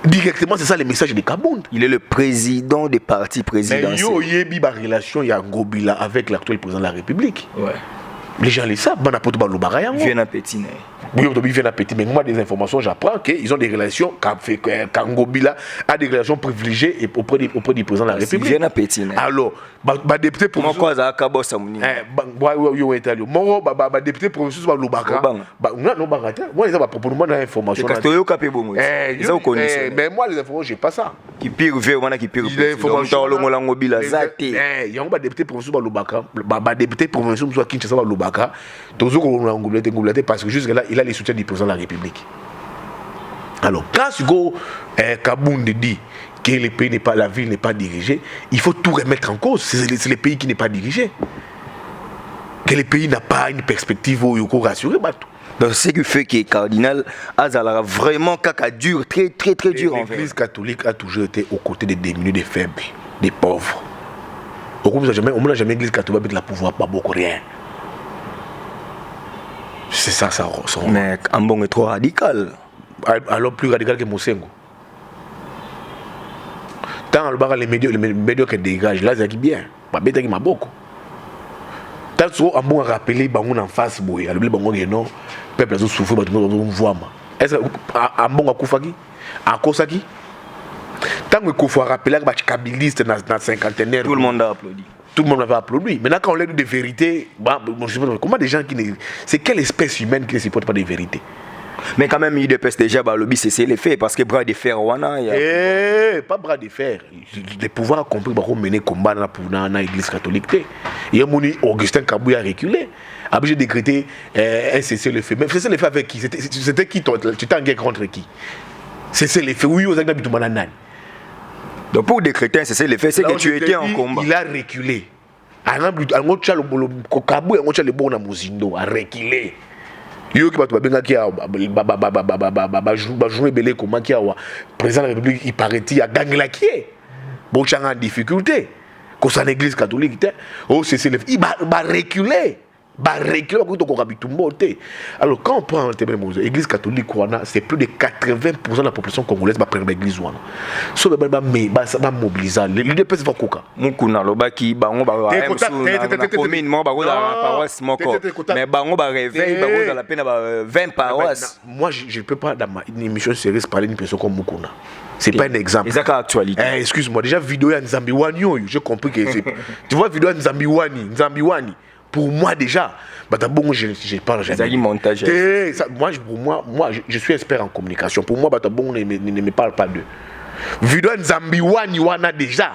S2: Directement, c'est ça le message de Kaboun.
S3: Il est le président des partis présidentiels.
S2: Mais il y a une relation, il y a Ngobila avec l'actuel président de la République.
S3: Ouais.
S2: Les gens le savent,
S3: Viennent à Pétine.
S2: Oui, ils viennent à Pétine. Mais moi, des informations, j'apprends qu'ils ont des relations, qu'Angobila a des relations privilégiées auprès du président de la République.
S3: Ils viennent à Pétine.
S2: Alors, député provincial.
S3: Moi, quoi, ça a Kabo Samouni.
S2: Député provincial, Lubaka. Non, moi, ils ont proposé des informations. Mais moi, les informations, je n'ai pas ça.
S3: Qui pire veut, on a qui pire.
S2: Il y a un député provincial, Lubaka. Député provincial, Kinshasa, Lubaka. Parce que jusque là, il a les soutiens du président de la République. Alors, quand Kaboun dit que le pays n'est pas, la ville n'est pas dirigée, il faut tout remettre en cause. C'est le pays qui n'est pas dirigé. Que le pays n'a pas une perspective où il faut rassurer.
S3: Donc, c'est ce qui fait que le cardinal Azalara vraiment caca dur, très dur.
S2: L'Église catholique a toujours été aux côtés des démunis, des faibles, des pauvres. On n'a jamais l'Église catholique avec le pouvoir, pas beaucoup rien. C'est ça ressort.
S3: Mais Ambong est trop radical.
S2: Alors plus radical que Mosengo. Tant les médias qui dégagent, là, c'est bien. Mais qui m'a beaucoup. Tant que Ambong a rappelé Bangon en face, boy. Alors, Bangon est non. Peuple a souffert, mais tout le monde voit. Est-ce que Ambong a Koufaki? A Kosaki? Tant que Koufou a rappelé que les kabilistes dans la cinquantenaire.
S3: Tout le monde a applaudi.
S2: Tout le monde avait applaudi. Maintenant, quand on l'a dit des vérités, comment des gens qui ne. C'est quelle espèce humaine qui ne supporte pas des vérités?
S3: Mais quand même, il dépêche déjà, le lobby, c'est les faits, parce que bras de fer,
S2: pas bras de fer. Les pouvoirs ont compris qu'ils mener combat dans l'église catholique. Il y a Augustin Kabouya a reculé. A obligé de décréter un cessez-le-feu. Mais cessez-le-feu avec qui? C'était qui? Tu étais en guerre contre qui? Cessez-le-feu. Oui, aux Agna Bitoumananan.
S3: Donc pour décréter un cessez-le-feu, c'est que tu étais en combat.
S2: Il a reculé. Kabouya a reculé. Yo qui va qui a joué belé comment qui a président de la République il paraît il a gagné la qui est bon chang en difficulté que ça l'église catholique oh c'est il va reculer alors quand on prend l'église catholique c'est plus de 80% de la population congolaise va prendre l'église so va mobiliser les deux personnes vont coca
S3: mukuna lobaki bango ba commune mo ba la paroisse moko mais bango ba réveil ba za la peine 20 paroisses.
S2: Moi je peux pas dans une émission sérieuse parler d'une personne comme Mukuna. C'est pas un exemple.
S3: C'est ça actualité.
S2: Excuse-moi, déjà vidéo à Nzambiwani, j'ai compris que c'est tu vois vidéo à Nzambiwani. Pour moi déjà, d'abord je parle jamais.
S3: Montage.
S2: Moi je suis expert en communication. Pour moi d'abord ne me parle pas d'eux. Vidéo Nzambiwani wana déjà.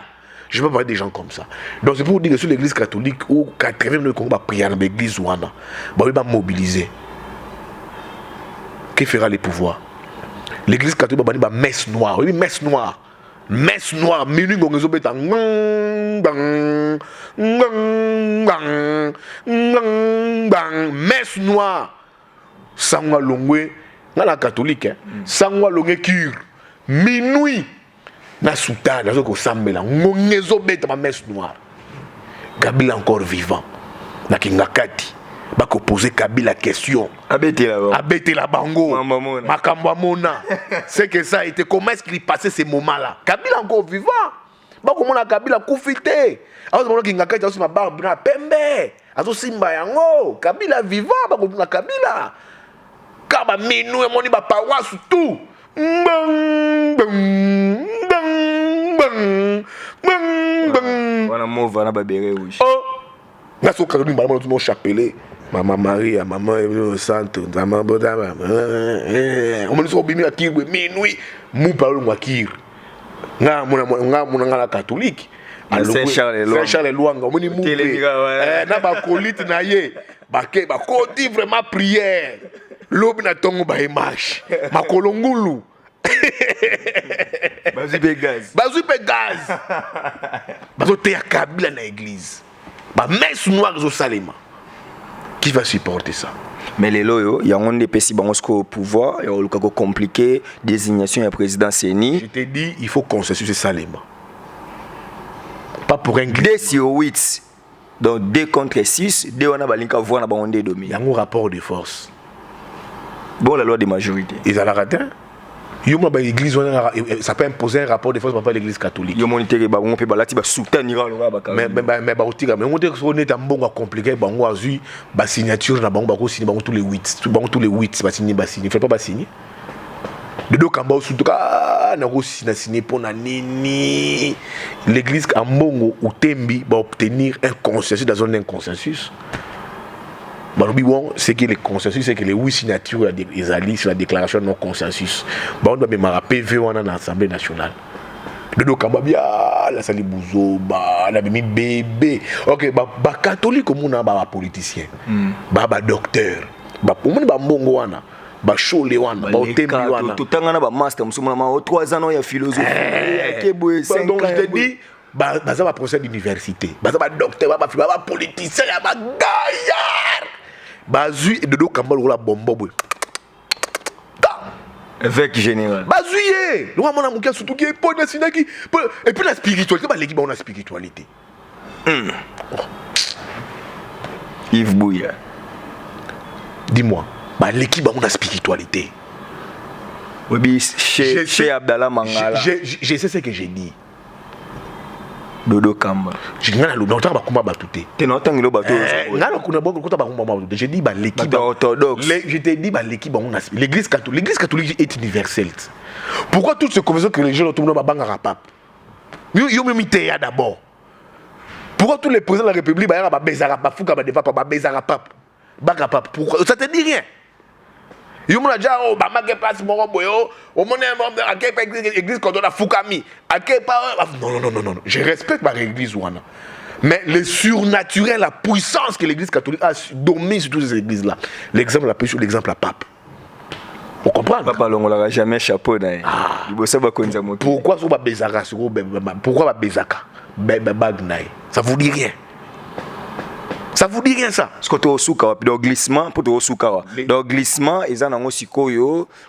S2: Je ne peux pas parler des gens comme ça. Donc c'est pour dire que sur l'église catholique où 80 de Congo va prier dans l'église wana, il va mobiliser. Que fera les pouvoirs? L'église catholique va dire messe noire. Oui, messe noire. Messe noire, minuit gonzo beta messe noire. Sangwa longwe na la catholique sangwa longwe cure minuit na sultan na zoko sambela ngongezo beta messe noire. Kabila encore vivant na kingakati bako poser Kabila question abete la bango makambo mona c'est que ça a été comment est-ce qu'il passait ces moments là Kabila encore vivant bako mona Kabila kufité azo mona kingakati azo ma barbe na pembe azo simba yango Kabila vivant bako na Kabila kaba minu e moni ba paroisse tout
S3: wana mova na babere rouge
S2: na so ka ndimba mo tout chapelet Maman Marie, maman Santo, maman Boda, on me dit au bimi à Kir, minuit, mou parle moi Kir. Nga mon catholique. Saint-Charles Luanga, on me dit mou. Na ba colite na ye, ba koti vraiment prière. Lobi na tongo ba image. Ma kolongulu.
S3: Bazu Pegaz.
S2: Bazo te Kabila na église. Ba messe noire zo salema. Qui va supporter ça?
S3: Mais les loyaux, il y a un des petits au pouvoir, il y a un cas compliqué, désignation du président Séni.
S2: Je t'ai dit, il faut consensus salement. Pas pour un
S3: 2 sur 8. Donc 2 contre 6, 2 on a balinka voir na bango domi.
S2: Il y a un rapport de force.
S3: Bon la loi de majorité.
S2: Ils ont raté. L'église, ça peut imposer un rapport de force par l'église catholique.
S3: Yo monité ba on peut balati ba soutenir la ba.
S2: Mais on est un bon compliqué bango azu ba signature na bango ba ko signer bango tous les 8 ba signer il faut pas signer. De deux kamba surtout na ko signer pour na nini l'église en bongo ou tembi va obtenir un consensus dans un consensus. Bon, c'est que le consensus, c'est que les 8 signatures des alliés sur la déclaration de non-consensus. On doit me rappeler dans l'Assemblée nationale. De nos Kambabia, la Sali Bouzo, la mis bébé. Ok, catholique comme on a politicien, docteur, pour moi, mbongo wana. Chole wana, tembi wana.
S3: Tout le temps, on a master, 3 ans, il y a philosophie.
S2: Donc je te dis, ça va procès d'université. Ça va docteur, ça va politicien, ça va gaillard. Bazui et Dodo Kambal ou la bombe.
S3: Évêque général.
S2: Bazouye. Nous avons un surtout qui est pour et puis la spiritualité, l'équipe a la spiritualité.
S3: Yves Bouya.
S2: Dis-moi, l'équipe a la spiritualité.
S3: Oui, chez Abdallah Mangala.
S2: Je sais ce que j'ai dit.
S3: Dodo Kamba.
S2: Je dis longtemps ba combat batouté.
S3: Tu n'entends pas le bateau.
S2: J'ai dit l'équipe
S3: orthodoxe.
S2: Je t'ai dit l'équipe l'église catholique est universelle. Pourquoi toutes ces conversations que les gens autour de la banque rapap? Yo me mité d'abord. Pourquoi tous les présidents de la République ba bezara ba fuka ba defa ba bezara pap? Bagapap. Pourquoi ça te dit rien? Yo m'a déjà Obama qui passe mon boyo, au monde à quel pas église quand on a Fukami, à quel pas non, je respecte ma église ouana. Mais le surnaturel, la puissance que l'église catholique a dominé sur toutes ces églises là. L'exemple la plus sur l'exemple la pape. Vous comprenez?
S3: Papa on l'aura jamais chapeau d'ailleurs.
S2: Pourquoi ça va bezaka pourquoi va bezaka? Ça vous dit rien? Ça vous dit rien ça?
S3: Parce que tu as souka donc glissement pour te souka. Donc glissement ils en ont aussi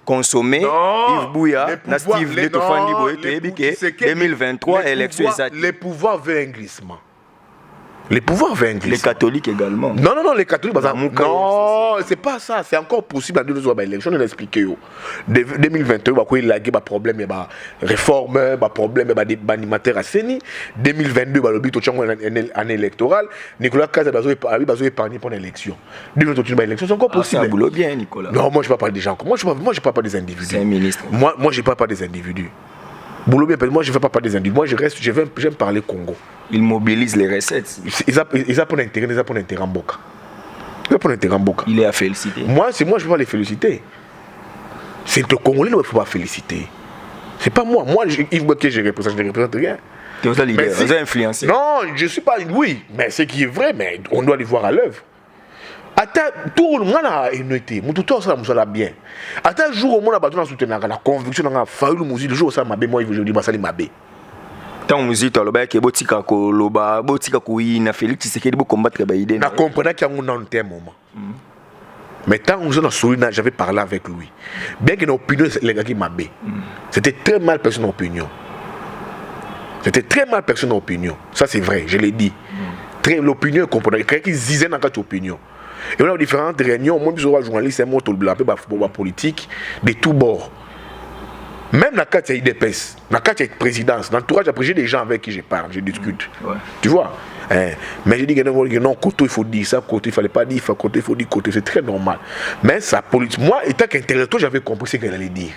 S3: consommé Yves Bouya na Steve de Tofandi Boy te ebike 2023 élection exacte.
S2: Les pouvoirs veulent un glissement. Les pouvoirs veulent un glissement.
S3: Les catholiques également.
S2: Non, les catholiques non, c'est pas ça, c'est encore possible à deux autres élections, on l'a expliqué. 2021 il y a des problèmes, il y a des réformes, des problèmes, il y a des animateurs à Séni. 2022 le but en électoral, Nicolas Kaza a épargné pour l'élection. 2021 l'élection, c'est encore possible.
S3: Ça boulot bien Nicolas.
S2: Non, moi je ne parle pas des gens. Moi je ne parle pas des individus.
S3: C'est un ministre.
S2: Moi je ne parle pas des individus. Boulot bien, moi je ne fais pas des individus. Moi j'aime parler Congo.
S3: Ils mobilisent les recettes.
S2: Ils ont pour intérêt en Boka.
S3: Il est à féliciter.
S2: Moi je ne peux pas les féliciter. C'est le Congolais qu'il ne faut pas féliciter. C'est pas moi. Moi, Yves Bouya, je ne représente rien.
S3: Tu es un leader, vous avez influencé.
S2: Non, je ne suis pas. Oui, mais ce qui est vrai, mais on doit les voir à l'œuvre. Tout le monde a noté, tout ça me bien. À tel jour, on a battu la conviction dans la faille, le jour où ça m'a bien, moi, je dis, ça m'a bien.
S3: Tant musique, tu as dit botika ko loba, botika ko ina Félix Tshisekedi bo combattre ba idée.
S2: Na comprendre qu'il y a un moment. Mais tant que j'avais parlé avec lui. Bien que l'opinion les gars qui m'a bien. C'était très mal perçu dans l'opinion. C'était très mal perçu dans l'opinion. Ça c'est vrai, je l'ai dit. L'opinion comprenait quelqu'un qui disait dans cette opinion. Et on a différentes réunions, moi je suis journaliste, moi tout le blanc, politique de tous bords. Même dans le cas de l'IDPS, dans le cas de la présidence, dans l'entourage, j'ai des gens avec qui je parle, je discute. Ouais. Tu vois? Mais je dis que non, côté il faut dire ça, côté il ne fallait pas dire, côté il faut dire, côté c'est très normal. Mais ça politique. Moi, étant qu'intellectuel, j'avais compris ce qu'elle allait dire.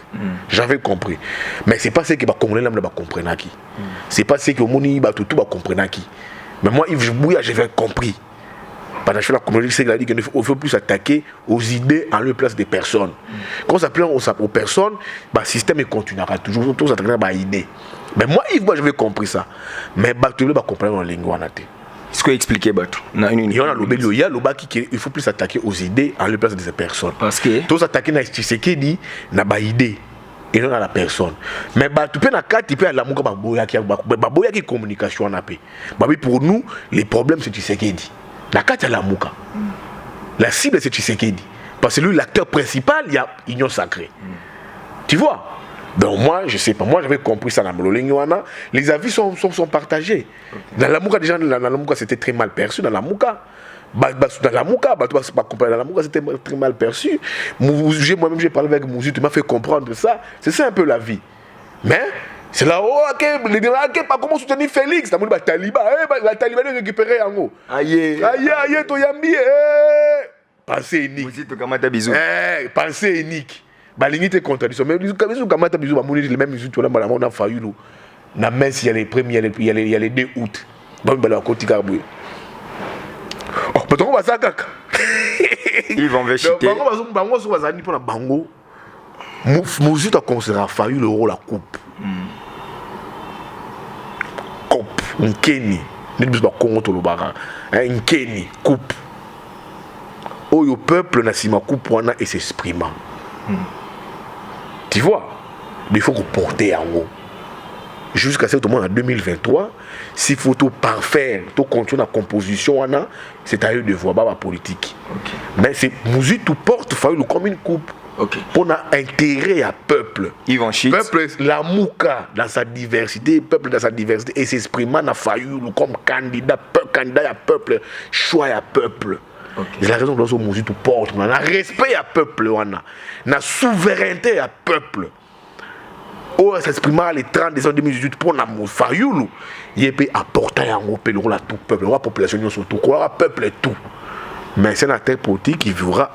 S2: J'avais compris. Mais ce n'est pas ce que les Congolais ne comprennent qui. Ce n'est pas ce que les gens tout comprennent qui. Mais moi, Yves Bouya, j'avais compris. Pendant que la communauté, c'est qu'il ne faut plus s'attaquer aux idées en lieu place des personnes. Quand on s'appelle aux personnes, le système continuera toujours. Tout s'attaquer à l'idée. Mais moi, Yves, j'avais compris ça. Mais tout le monde va comprendre la langue.
S3: Ce que expliquer Batou.
S2: Il y a le qui il faut plus s'attaquer aux idées en lieu place des personnes.
S3: Parce que
S2: tout s'attaquer à ce qui dit, n'a pas idée. Et non à la personne. Mais tu peux na carte, tu peux à la mouka baboya qui communication en AP. Pour nous, les problèmes c'est Tshisekedi. La carte à la mouka. La cible c'est Tshisekedi. Parce que lui l'acteur principal, il y a Union Sacrée. Tu vois? Donc moi, je sais pas, moi j'avais compris ça dans Mololinguana. Les avis sont partagés. Dans la Mouka, déjà, dans la Mouka, c'était très mal perçu. Dans la Mouka, dans la Mouka, c'était très mal perçu. Moi-même, j'ai parlé avec Mouzi, tu m'as fait comprendre ça. C'est ça un peu la vie. Mais c'est là, comment soutenir Félix? La Taliban est récupérée en haut. Aïe, Toyambi, pensée unique. Pensée unique. Balingi te contradiction. Mais quand ils ont kamata bisou, les mêmes bisous, tu vois, on a failli nous. Na messe, il y a les premiers, il y a les 2 août. Bon, ben la côte Carboué. Oh, peut-être qu'on va ça caca.
S3: Ils vont véchiter.
S2: Bango, sur la pour la bango. Mouzou a considéré failli le rôle la coupe. Coupe, un Kenny. Ne dis pas Congo to l'obara. Un Kenny, coupe. Oh, le peuple n'a si ma coupe pour et s'exprime. Tu vois, il faut qu'on porte en haut. Jusqu'à ce moment en 2023, s'il faut tout parfaire, tout continuer la composition, c'est à eux de voir la politique. Okay. Mais c'est musique tout porte, il comme une coupe. Okay. Pour intégrer à peuple.
S3: Ils vont chier.
S2: Peuple, la Mouka dans sa diversité, peuple dans sa diversité, et s'exprimer dans Fayoulou comme candidat à peuple, choix à peuple. Okay. C'est la raison pour laquelle nous tout porte, on a respect à peuple, on a souveraineté à peuple. Oh, s'exprimer les 30 décembre 2018 pour la Fayoulou, il peut apporter un groupe à tout peuple, la population surtout, le peuple est tout. Mais c'est la terre politique, il verra.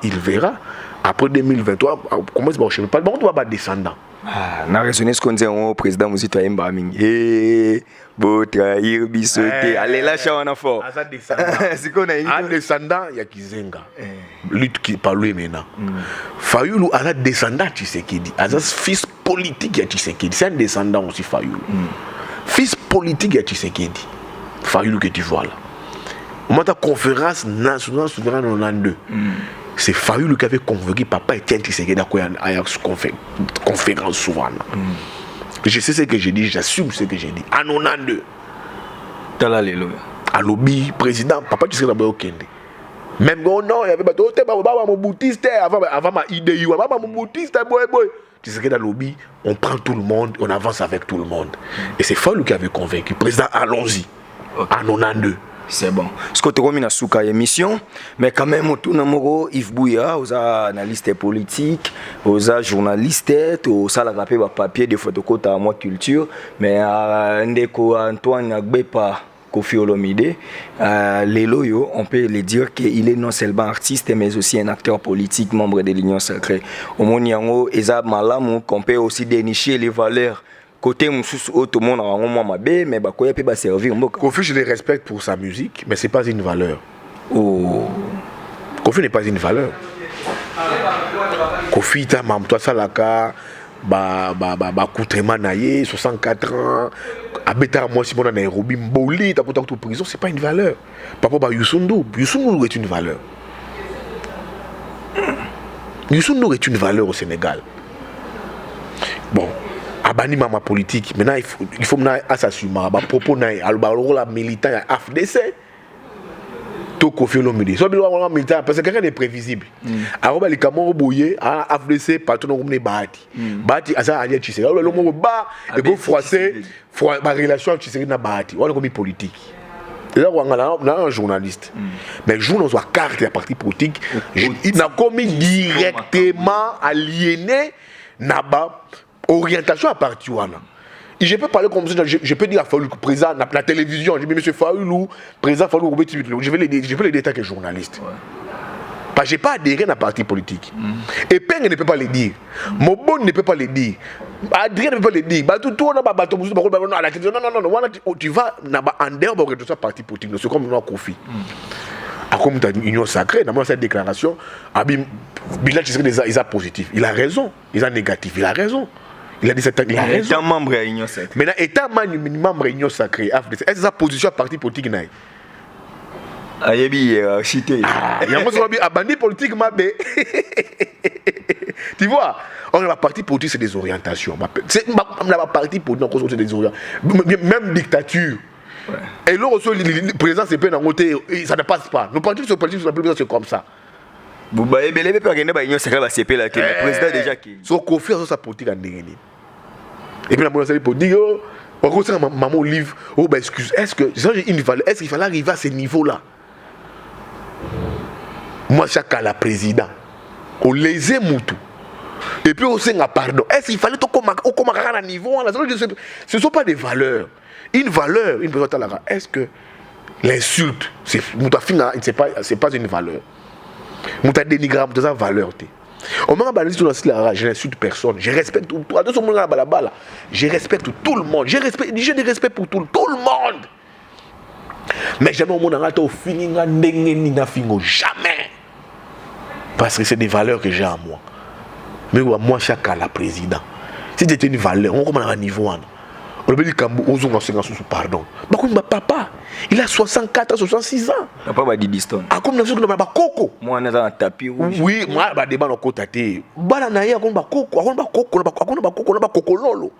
S2: Après 2023, comment est-ce que je ne parle pas, on va descendre.
S3: Na raisonné ce qu'on dit au président Mouzit Toyemba Mingi. Beau trahir, bissoter. Allez, lâche un enfant.
S2: C'est qu'on a un descendant, il y a Kizenga. Lutte qui parle maintenant. Fayoulou, à la descendant, tu sais qui dit. À la fils politique, tu sais qui dit. C'est un descendant aussi, Fayoulou. Fils politique, tu sais qui dit. Fayoulou que tu vois là. Au moment de la conférence nationale souveraine en l'an 2. C'est Fayoulou qui avait convoqué papa Etienne Tshisekedi à la conférence souvent. Je sais ce que j'ai dit, j'assume ce que j'ai dit. En 92. À l'obbi, président, papa Tshisekedi d'abord au Kende. Même non, il y avait mon boutiste avant ma idée, mon boutiste, boy. Tshisekedi à l'obbi, on prend tout le monde, on avance avec tout le monde. Et c'est Fayoulou qui avait convaincu. Président, allons-y. En 92.
S3: C'est bon. Ce que tu as mis dans la émission, mais quand même, tout le monde, Yves Bouya, aux analystes politiques, aux journalistes, aux salles à papier, des photocopies à moi culture, mais Ndeko Antoine Agbepa Kofi Olomide, Lélo, on peut le dire qu'il est non seulement artiste, mais aussi un acteur politique, membre de l'Union sacrée. Au Moniango, Ezab Malam, qu'on peut aussi dénicher les valeurs. Côté tout le monde a un moment mais Bakoya peut servir.
S2: Kofi, je le respecte pour sa musique, mais c'est pas une valeur.
S3: Oh.
S2: Kofi n'est pas une valeur. Kofi, ta maman, toi, Salaka, Koutrema Naye, 64 ans, Abeta, moi, si on a Nairobi, Mboli, t'as pourtant tout prison, c'est pas une valeur. Papa, Youssou est une valeur. Youssou est une valeur au Sénégal. Bon. Abani ma politique, maintenant il faut s'assumer. Propos la militant à AFDC. Tout Kofi Olomide. Soit le militant parce que quelqu'un est prévisible. Alors les Cameroun bouillé à AFDC patron comme les Bahati. Bahati asa allié Tshisekedi. Alors le mot bas et go froisser ma relation avec Tshisekedi na Bahati. On est comme politique. Là on a un journaliste. Mais journaliste soit carte la parti politique, il n'a commis directement aliéné naba orientation à partir de je peux parler comme ça, je peux dire à Fayoulou, président, la télévision, je dis, monsieur Fayoulou, président Fayoulou, je vais le dire que journaliste. Ouais. Parce que je n'ai pas adhéré à un parti politique. Et Peng ne peut pas le dire. Mobon ne peut pas le dire. Adrien ne peut pas le dire. Non, tu vas en dehors de parti politique, c'est comme un Kofi. Comme une union sacrée, dans cette déclaration, Bilal il a positif. Il a raison. Il a négatif. Il a raison. Il a dit cette il a raison.
S3: Étant membre de l'Union sacrée.
S2: Maintenant, étant membre de l'Union sacrée, est-ce que sa position à parti politique n'est
S3: pas chité.
S2: Il y a un bandit politique, tu vois, on a parti politique, c'est des orientations. La parti politique, c'est des orientations. Même dictature. Ouais. Et là, le président, c'est pas dans côté, ça ne passe pas. Nos partis politiques sont plus c'est comme ça.
S3: Vous avez bien l'union sacrée, c'est le président déjà qui.
S2: So Kofi a sa politique en dégaine. Et puis la monnaie pour dire, on retient maman livre, oh ben excuse, est-ce qu'il fallait arriver à ce niveau-là? Moi, chaque cas, la président, on les aime tout. Et puis on sait pardon. Est-ce qu'il fallait qu'on à niveau là? Ce ne sont pas des valeurs. Une valeur, une personne là. Est-ce que l'insulte, c'est pas une valeur? Mouta dénigré, c'est une valeur. On m'a balayé sur je n'insulte personne. Je respecte tout. Je respecte tout le monde. J'ai des respect pour tout le monde. Mais jamais au monde a fini jamais. Parce que c'est des valeurs que j'ai en moi. Mais moi, chaque la président. Si c'était une valeur, on commence à un niveau. On peut dire que pardon. Papa, il a 64 ans, 66 ans.
S3: Papa va dire distant.
S2: Ah, comme nous sommes coco.
S3: Moi, on est dans un tapis rouge.
S2: Oui, moi, je débat dans le côté. Bala na ya, on va coco, on va coco lolo.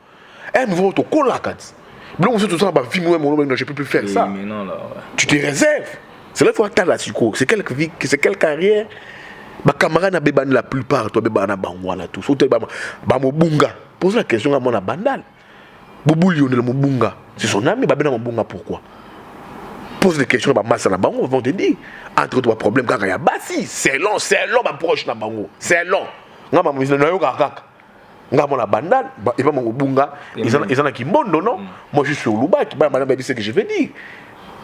S2: Eh, nous voulons te coller la carte. Blanc, on se tout ça, je peux plus faire ça.
S3: Mais non, là, ouais.
S2: Tu te réserves. C'est là qu'il faut attendre la suco. C'est quelle vie, c'est quelle carrière. Ma camarade n'a pas la plupart, toi, bébé, n'a pas tout. Surtout, Mobunga. Pose la question à mon bandal. Boubou Lionel Mobunga. C'est son ami, Babena Mobunga, pourquoi? Pose des questions à Massa Nabango, ils vont te dire. Entre toi, problème, quand il y a Bassi, c'est long, ma proche Nabango. C'est long. Nga ma mouise na yo kakaka. Nga mon bandal, et pas mon Mobunga. Ils en a qui montent, non? Moi, je suis au Loubaki, bah, madame, c'est ce que je vais dire.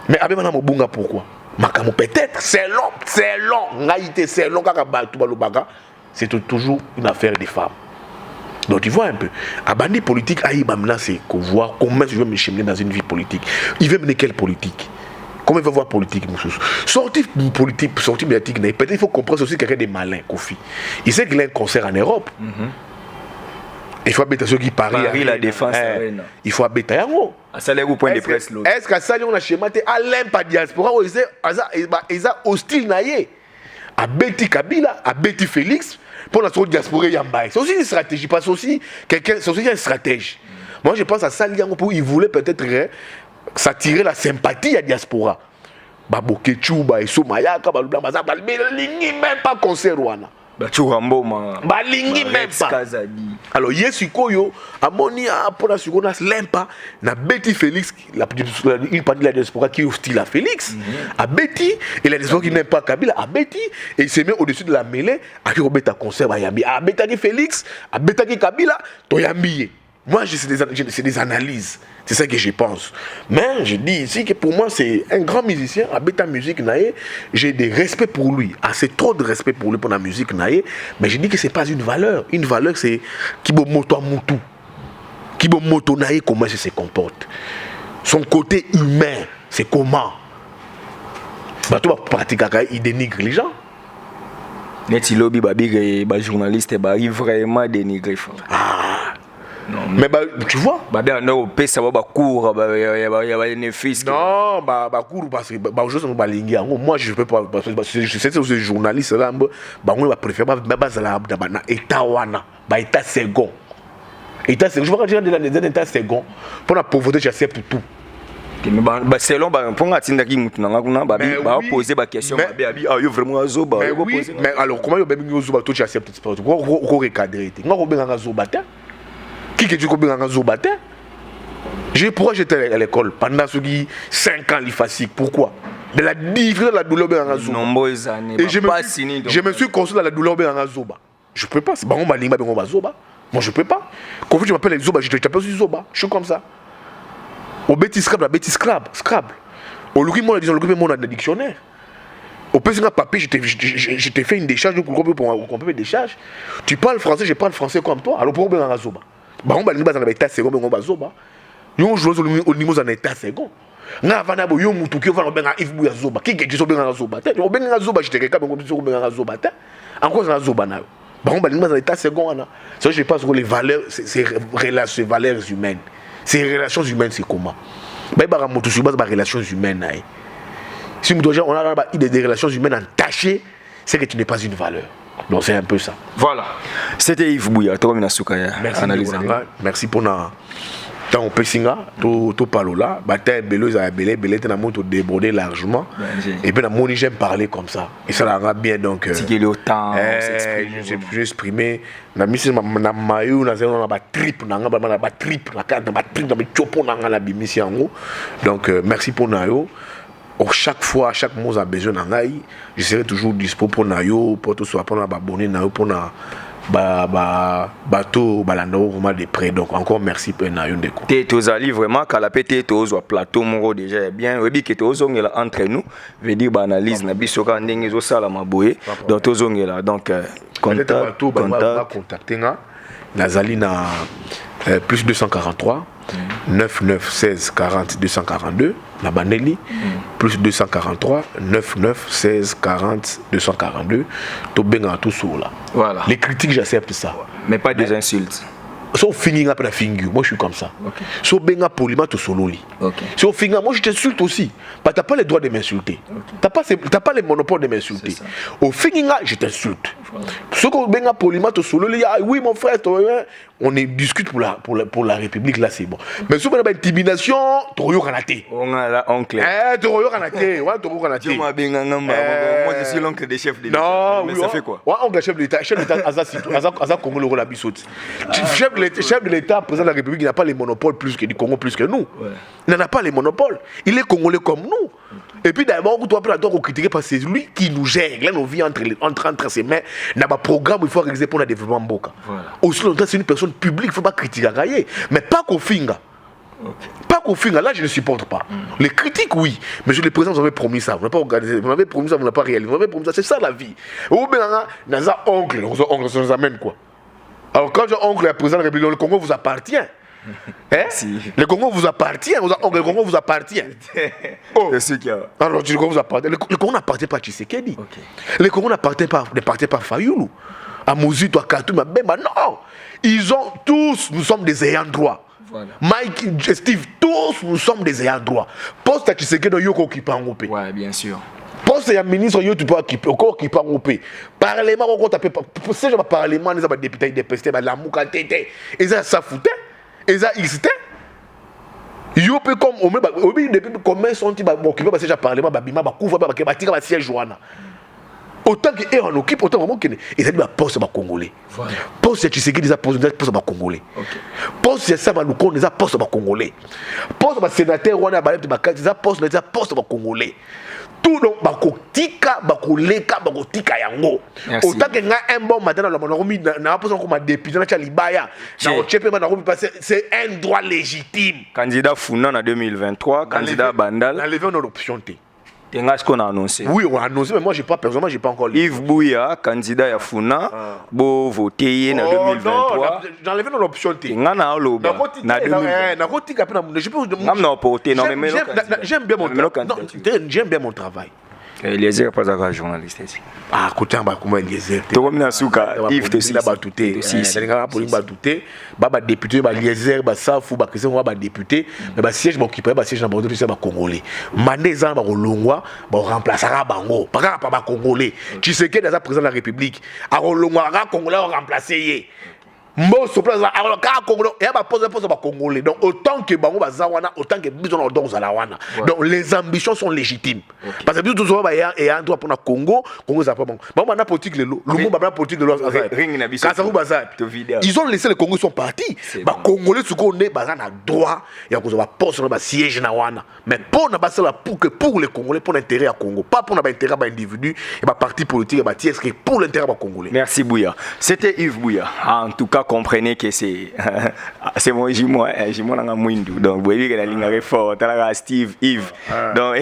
S2: Mais avec Madame Mobunga, pourquoi? Makamo peut-être, c'est long. Ngaïté, c'est long, c'est toujours une affaire des femmes. Donc tu vois un peu, à bandi politique, c'est qu'on voit comment je veux me cheminer dans une vie politique. Il veut mener quelle politique? Comment il va voir politique, Moussous? Sortir politique, sortir médiatique, peut-être il faut comprendre aussi quelqu'un de malin, Kofi. Il sait qu'il a un concert en Europe. Il faut habiter ceux qui parient.
S3: La défense.
S2: Il faut habiter en haut.
S3: À salaire au point de presse.
S2: Est-ce qu'à ça, on a schématé à l'impa diaspora, ils ont hostile naïe. À Betty Kabila, à Betty Félix, pour la diaspora Yambaye. C'est aussi une stratégie, parce aussi quelqu'un, c'est aussi une stratégie. Moi, je pense à ça, il voulait peut-être s'attirer la sympathie à diaspora. Babo Ketchou, Baïso Mayaka, Balubla, Bazabal, mais même pas concert Rwanda.
S3: Balingi
S2: même pas. Alors Yesikoyo amoni pour la seconde lempa na Betty Félix une partie de la diaspora qui est hostile à Félix à Betty et la diaspora qui n'aime pas Kabila à Betty et il se met au-dessus de la mêlée à qui Robeta concert à Yambi à Betty Félix à Betty Kabila to Yambi. Moi c'est des analyses, c'est ça que je pense. Mais je dis ici que pour moi c'est un grand musicien à Beta Musique Naé, j'ai des respects pour lui, assez trop de respect pour lui pour la musique Naé, mais je dis que c'est pas une valeur. Une valeur c'est qui bo moto mutu. Qui bo moto Naé comment il se comporte. Son côté humain, c'est comment. Bah toi pratiquer il dénigre les gens.
S3: Neti lobby babi ba journaliste ba vraiment dénigrer.
S2: Non, mais bah, tu vois,
S3: non,
S2: cours parce que moi je peux pas parce que je sais que ces journalistes là on va préférer état second. État second, je vois quand tu es dans l'état second pour la pauvreté j'accepte tout.
S3: Mais selon pour atteindre qui maintenant ba poser ba question vraiment azoba.
S2: Mais alors comment yo ben azoba toi tu acceptes pas quoi recadrer. Ngako ben azoba ta. Qui que tu connais dans Zobate? Pourquoi j'étais à l'école pendant 5 ans l'IFASIC? Pourquoi? De la difficulté de la douleur dans Zoba.
S3: Nombreuses années.
S2: Et je me suis construit dans la douleur dans Zoba. Je peux pas. C'est pas mon lingua dans Zoba. Moi je peux pas. Quand tu m'appelles Zoba, je t'appelle aussi Zoba. Je suis comme ça. Au Betty Scrabble, Scrabble. Au Louis moi disons le monde dans le dictionnaire. Au petit papier, je t'ai fait une décharge pour qu'on une décharge. Tu parles français, je parle français comme toi. Alors pourquoi dans Zoba? Bah on va aller dans l'état second mais on va zoba yo joue au niveau dans l'état second nga vana bo yo mutu ki va benga if bu ya zoba ki ke so benga zoba te o benga zoba je te reka benga so benga zoba te encore na zoba na bah on va aller dans l'état second na ça je pense que les valeurs c'est relations valeurs humaines ces relations humaines c'est comment bah ba mutu sur base ba relations humaines si mutu on a des relations humaines entachées c'est que tu n'es pas une valeur. Donc c'est un peu ça.
S3: Voilà. C'était Yves Bouya, toi Mina Soukaya.
S2: Merci pour tant on peut singa tout palola bataille beleux à belé t'as monté débordé largement et puis la moni j'aime parler comme ça et ça la bien donc
S3: si le temps
S2: j'ai exprimé na mise na maillot na zéro na ba trip na ba trip la carte ba trip na chopo na la bimisi yango donc merci pour nayo. Chaque fois, chaque mot a besoin d'un aïe, je serai toujours dispo pour nayo, pour tout soit pour na abonner nayo pour na bateau balando vraiment de près. Donc encore merci pour nayo ndeko.
S3: T'es tous allés vraiment qu'à la pété tous au plateau mon déjà bien. Oui que tous on est là entre nous, veut dire analyse na biso ka ndenge zo sala maboye. Donc tous on est là donc contact
S2: contacter na nazali na plus 243 99 16 40 242 la Banelli plus 243 99 16 40 242 to benga tout sur là.
S3: Voilà.
S2: Les critiques j'accepte ça.
S3: Mais pas des insultes.
S2: So finir après la finger, moi je suis comme ça.
S3: Okay.
S2: So benga poliment to sololi.
S3: Okay.
S2: So finir, moi je t'insulte aussi. Bah t'as pas le droit de m'insulter. Okay. T'as pas le monopole de m'insulter. Au finir, je t'insulte. Voilà. So que benga poliment to sololi, ah oui mon frère, on discute pour la République là c'est bon. Mais si on a une intimidation, t'aurais raté.
S3: On a là oncle.
S2: T'aurais raté. Ouais, t'aurais raté.
S3: Moi je suis l'oncle des chefs de l'État.
S2: Non,
S3: mais ça fait quoi?
S2: Ouais, oncle chef de l'État, Asa Congo la bisote. Chef de l'État, président de la République, il n'a pas les monopoles plus que du Congo plus que nous. Ouais. Il n'en a pas les monopoles. Il est congolais comme nous. Et puis d'abord, tu dois critiquer parce que c'est lui qui nous gère. Là, nos vies entre ses mains. Dans un programme, il faut réaliser pour le développement Mboka. Voilà. Aussi longtemps, c'est une personne publique, il ne faut pas critiquer. Mais pas qu'au finga. Okay. Pas qu'au finga, là, je ne supporte pas. Les critiques, oui. Mais je les présente, vous m'avez promis ça. Vous n'avez pas organisé. Vous m'avez promis ça, vous n'avez pas réalisé. Vous m'avez promis ça. C'est ça la vie. Ou bien, dans un oncle, ça nous amène quoi? Alors quand j'ai oncle et président de la République, le Congo vous appartient. Hein? Si. Le Congo vous appartient. Le Congo vous appartient.
S3: Oh. C'est ce qu'il y a.
S2: Alors le Congo vous appartient. Le Congo n'appartient pas à Tshisekedi. Okay. Le Congo n'appartient pas à Fayoulou. À Mouzito, à Katoum, à Bemba. Non. Ils ont tous, nous sommes des ayants droit. Voilà. Mike, Steve, tous nous sommes des ayants droit. Poste à Tshisekedi, Yoko qui parle au pays.
S3: Ouais, bien sûr.
S2: Poste ya ministre yo tu peux encore qui parle au pays. Parlement on taper c'est le parlement les députés députés la muka tété et ça foutait et ça existait. Yo peut comme au même depuis combien sont ils occupé parce que le parlement babima ba couvre ba tika ba siège joana. Autant que on occupe autant vraiment que et ça dit ba poste ba congolais. Voilà. Poste tu sais que des poste ba congolais. OK. Poste ça ba nous connaît des poste ba congolais. Poste ba sénateur wana ba des poste ba congolais. Tout donc bakotika bakotika yango autant que nga un bon matin na romi na pas comme député na Libaya na ochepe na romi parce c'est un droit légitime.
S3: Candidat Funa en 2023, candidat Bandal.
S2: On a levé une option T.
S3: Est-ce qu'on a annoncé?
S2: Oui, on a annoncé, mais moi personnellement j'ai pas encore lu.
S3: Yves Bouya, candidat à Funa, beau voté en 2023.
S2: J'ai enlevé dans l'option T.
S3: Non,
S2: j'aime bien mon travail.
S3: Eliezer pas un journaliste ici.
S2: Ah, écoutez, comment Eliezer?
S3: Yves Tossi.
S2: Baba député, Eliezer, Safou, Christian, député, mais siège occupé, siège dans Bordeaux, c'est congolais. Mané Zan, Longwa, remplacera Bango, pas congolais. Tu sais que dans la président de la République, à Longwa, congolais, remplacé. Mboso place alors ka Congo et ba pose ba congolais donc autant que bango bazawana autant que biso dans zalawana donc les ambitions sont légitimes parce que tout ça ba et en droit pour na Congo ça pas bon ba na politique le lumumba ba politique de
S3: ring na biso
S2: ils ont laissé les Congolais sont partis ba congolais ce qu'on est ba na droit et ko ba poste ba siège na wana mais pour na ba pour les Congolais pour l'intérêt à Congo pas pour na ba intérêt ba individu et ba parti politique ba tiers pour l'intérêt ba congolais.
S3: Merci Bouya. C'était Yves Bouya. En tout cas comprenez que c'est mon Jimo nanga mwindu donc vous voyez que la ligne est forte là Steve Yves donc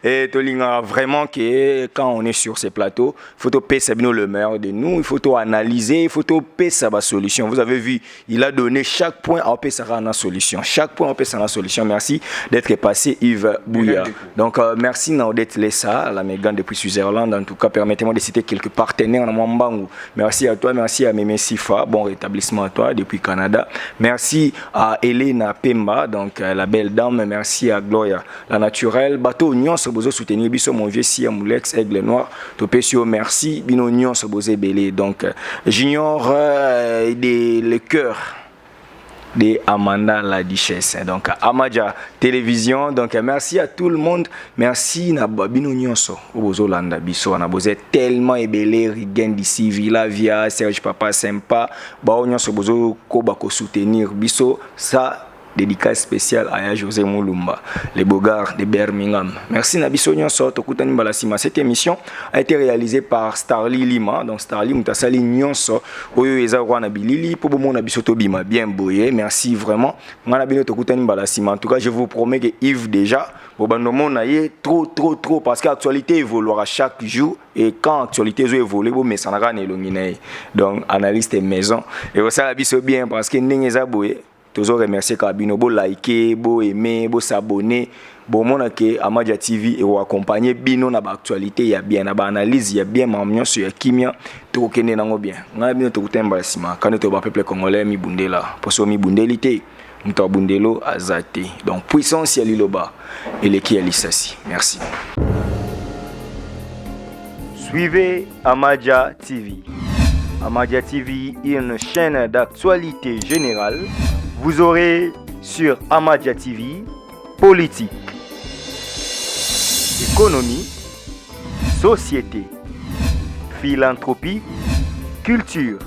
S3: et to linga vraiment que quand on est sur ces plateaux il faut payer Sabino le meilleur de nous il faut tout analyser il faut tout payer sa solution vous avez vu il a donné chaque point à payer sa solution chaque point à payer sa solution merci d'être passé Yves Bouya donc merci d'être Lessa la Mégane depuis Switzerland en tout cas permettez-moi de citer quelques partenaires dans Mwambangu merci à toi merci à Mémé Sifa bon rétablissement à toi depuis Canada merci à Elena Pemba donc la belle dame merci à Gloria la naturelle bateau Union se besoin soutenir biso mon vieux Sia Moulex Aigle Noir Topesio merci bino Union se besoin belé donc j'ignore le cœur de Amanda la Duchesse. Donc Amadia Télévision. Donc merci à tout le monde. Merci na babino nyonso obozolanda biso na boze tellement ebelé rigen d'ici Villa via Serge Papa Sympa ba nyonso bozo ko ba ko soutenir biso ça. Dédicace spéciale à José Moulumba, les Bogards de Birmingham. Merci Nabiso Nyonso, Tokutani Balasima. Cette émission a été réalisée par Starly Lima. Donc Starly Moutasali Nyonso, Oyo Eza Rwana Bilili, Pobomo Nabiso Tobima, bien boyé. Merci vraiment. Manabino Tokutani Balasima. En tout cas, je vous promets que Yves déjà, Bobandomon aille trop, parce que l'actualité évoluera chaque jour. Et quand l'actualité évolue, mais ça n'a rien de donc, analyste maison. Et ça, Nabiso bien parce que Nengeza Boye. Toujours remercier Kabino, bo liker, bo aimer, bo s'abonner, bo monake Amadia TV et vous accompagner bino na ba actualité ya bien na ba analyse ya bien mamnyo sur ya kimia to kene nango bien. Nga bino to kutemba sima quand to ba peuple congolais mi bundela, poso mi bundelité, mto bundelo azate. Donc puissance ya liloba et le qui ya lisasi. Merci.
S1: Suivez Amadia TV. Amadia TV est une chaîne d'actualité générale. Vous aurez sur Amadia TV politique, économie, société, philanthropie, culture.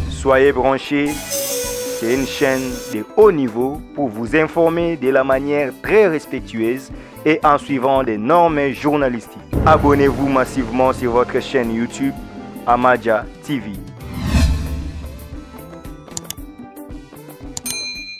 S1: Soyez branchés, c'est une chaîne de haut niveau pour vous informer de la manière très respectueuse et en suivant des normes journalistiques. Abonnez-vous massivement sur votre chaîne YouTube Amadia TV.